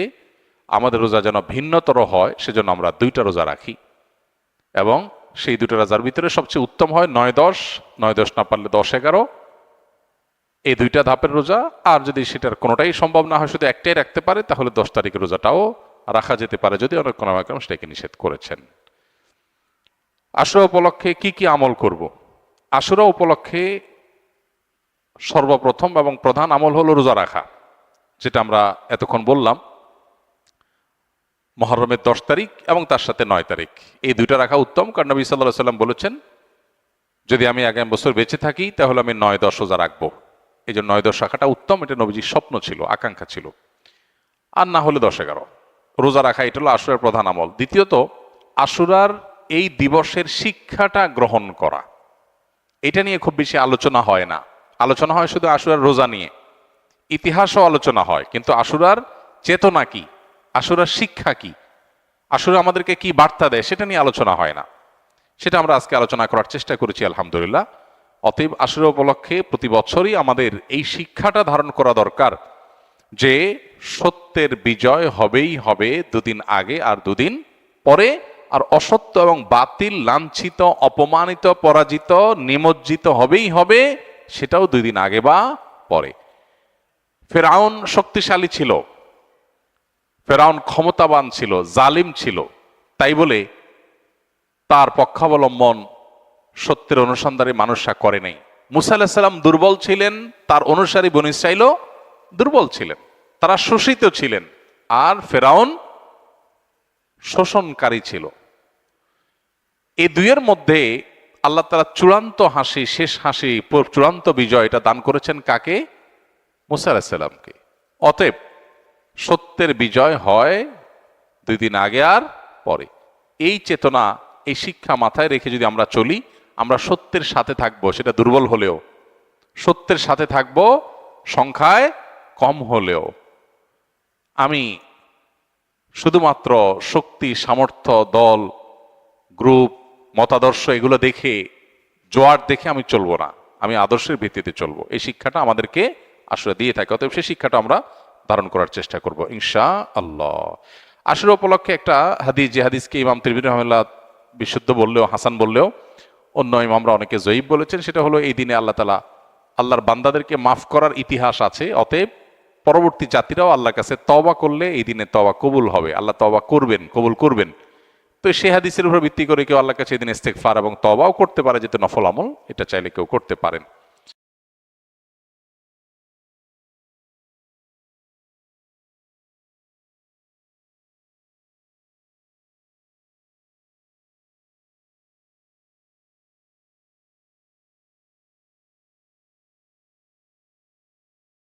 আমাদের রোজা যেন ভিন্নতর হয়, সেজন্য আমরা 2টা রোজা রাখি। এবং সেই 2টা রোজার ভিতরে সবচেয়ে উত্তম হয় 9-10, 9-10 না পারলে 10-11, এই 2টা ধাপের রোজা। আর যদি সেটার কোনোটাই সম্ভব না হয়, শুধু একটাই রাখতে পারে, তাহলে 10 তারিখের রোজাটাও রাখা যেতে পারে, যদি অনেক কোন সেটাকে নিষেধ করেছেন। আশুরা উপলক্ষে কি কি আমল করব? আশুরা উপলক্ষে সর্বপ্রথম এবং প্রধান আমল হলো রোজা রাখা, যেটা আমরা এতক্ষণ বললাম। মুহররমের 10 তারিখ এবং তার সাথে 9 তারিখ, এই 2টা রাখা উত্তম। কারণ নবী সাল্লাল্লাহু আলাইহি সাল্লাম বলেছেন, যদি আমি আগামী বছর বেঁচে থাকি তাহলে আমি 9-10 রোজা রাখবো। এই জন্য 9-10 রাখাটা উত্তম, এটা নবীজির স্বপ্ন ছিল, আকাঙ্ক্ষা ছিল। আর না হলে 10-11 রোজা রাখা, এটা হলো আশুরার প্রধান আমল। দ্বিতীয়ত, আশুরার এই দিবসের শিক্ষাটা গ্রহণ করা, এটা নিয়ে খুব বেশি আলোচনা হয় না। আলোচনা হয় শুধু আশুরার রোজা নিয়ে, ইতিহাসও আলোচনা হয়, কিন্তু আশুরার চেতনা কি, আশুরার শিক্ষা কি, আশুরা আমাদেরকে কি বার্তা দেয়, সেটা নিয়ে আলোচনা হয় না। সেটা আমরা আজকে আলোচনা করার চেষ্টা করেছি আলহামদুলিল্লাহ। অতএব আশুরা উপলক্ষে প্রতি বছরই আমাদের এই শিক্ষাটা ধারণ করা দরকার যে সত্যের বিজয় হবেই হবে 2 দিন আগে আর 2 দিন পরে। আর অসত্য এবং বাতিল লাঞ্ছিত, অপমানিত, পরাজিত, নিমজ্জিত হবেই হবে, সেটাও 2 দিন আগে বা পরে। ফেরাউন শক্তিশালী ছিল, ফেরাউন ক্ষমতাবান ছিল, জালিম ছিল, তাই বলে তার পক্ষাবলম্বন সত্যের অনুসন্ধানে মানুষরা করে নাই। মুসা আলাইহিস সালাম দুর্বল ছিলেন, তার অনুসারী বনী ইসরাঈলও দুর্বল ছিলেন, তারা শোষিত ছিলেন। আর ফেরাউন শোষণকারী ছিল। এই দুইয়ের মধ্যে আল্লাহ তাআলা চূড়ান্ত হাসি, শেষ হাসি, চূড়ান্ত বিজয় এটা দান করেছেন কাকে? মুসা আলাইহিস সালামকে। অতএব সত্যের বিজয় হয় 2 দিন আগে আর পরে। এই চেতনা, এই শিক্ষা মাথায় রেখে যদি আমরা চলি, আমরা সত্যের সাথে থাকবো, সেটা দুর্বল হলেও সত্যের সাথে থাকবো, সংখ্যায় কম হলেও। আমি শুধুমাত্র শক্তি, সামর্থ্য, দল, গ্রুপ, মতাদর্শ এগুলো দেখে, জোয়ার দেখে আমি চলবো না, আমি আদর্শের ভিত্তিতে চলবো। এই শিক্ষাটা আমাদেরকে আসলে দিয়ে থাকে। অতএব সেই শিক্ষাটা আমরা ধারণ করার চেষ্টা করব ইনশাআল্লাহ। আশুরা উপলক্ষে একটা হাদিস, যে হাদিসকে ইমাম তিরমিজি রাহিমাহুল্লাহ বিশুদ্ধ বললেও, হাসান বললেও, অন্য ইমামরা অনেকে জয়ীব বলেছেন, সেটা হলো এই দিনে আল্লাহ তাআলা আল্লাহর বান্দাদেরকে মাফ করার ইতিহাস আছে। অতএব পরবর্তী জাতিরাও আল্লাহর কাছে তওবা করলে এই দিনে তওবা কবুল হবে, আল্লাহ তওবা করবেন, কবুল করবেন। তো সেই হাদিসের উপর ভিত্তি করে কেউ আল্লাহর কাছে এই দিন ইস্তেগফার এবং তওবাও করতে পারে, যেহেতু নফল আমল, এটা চাইলে কেউ করতে পারেন।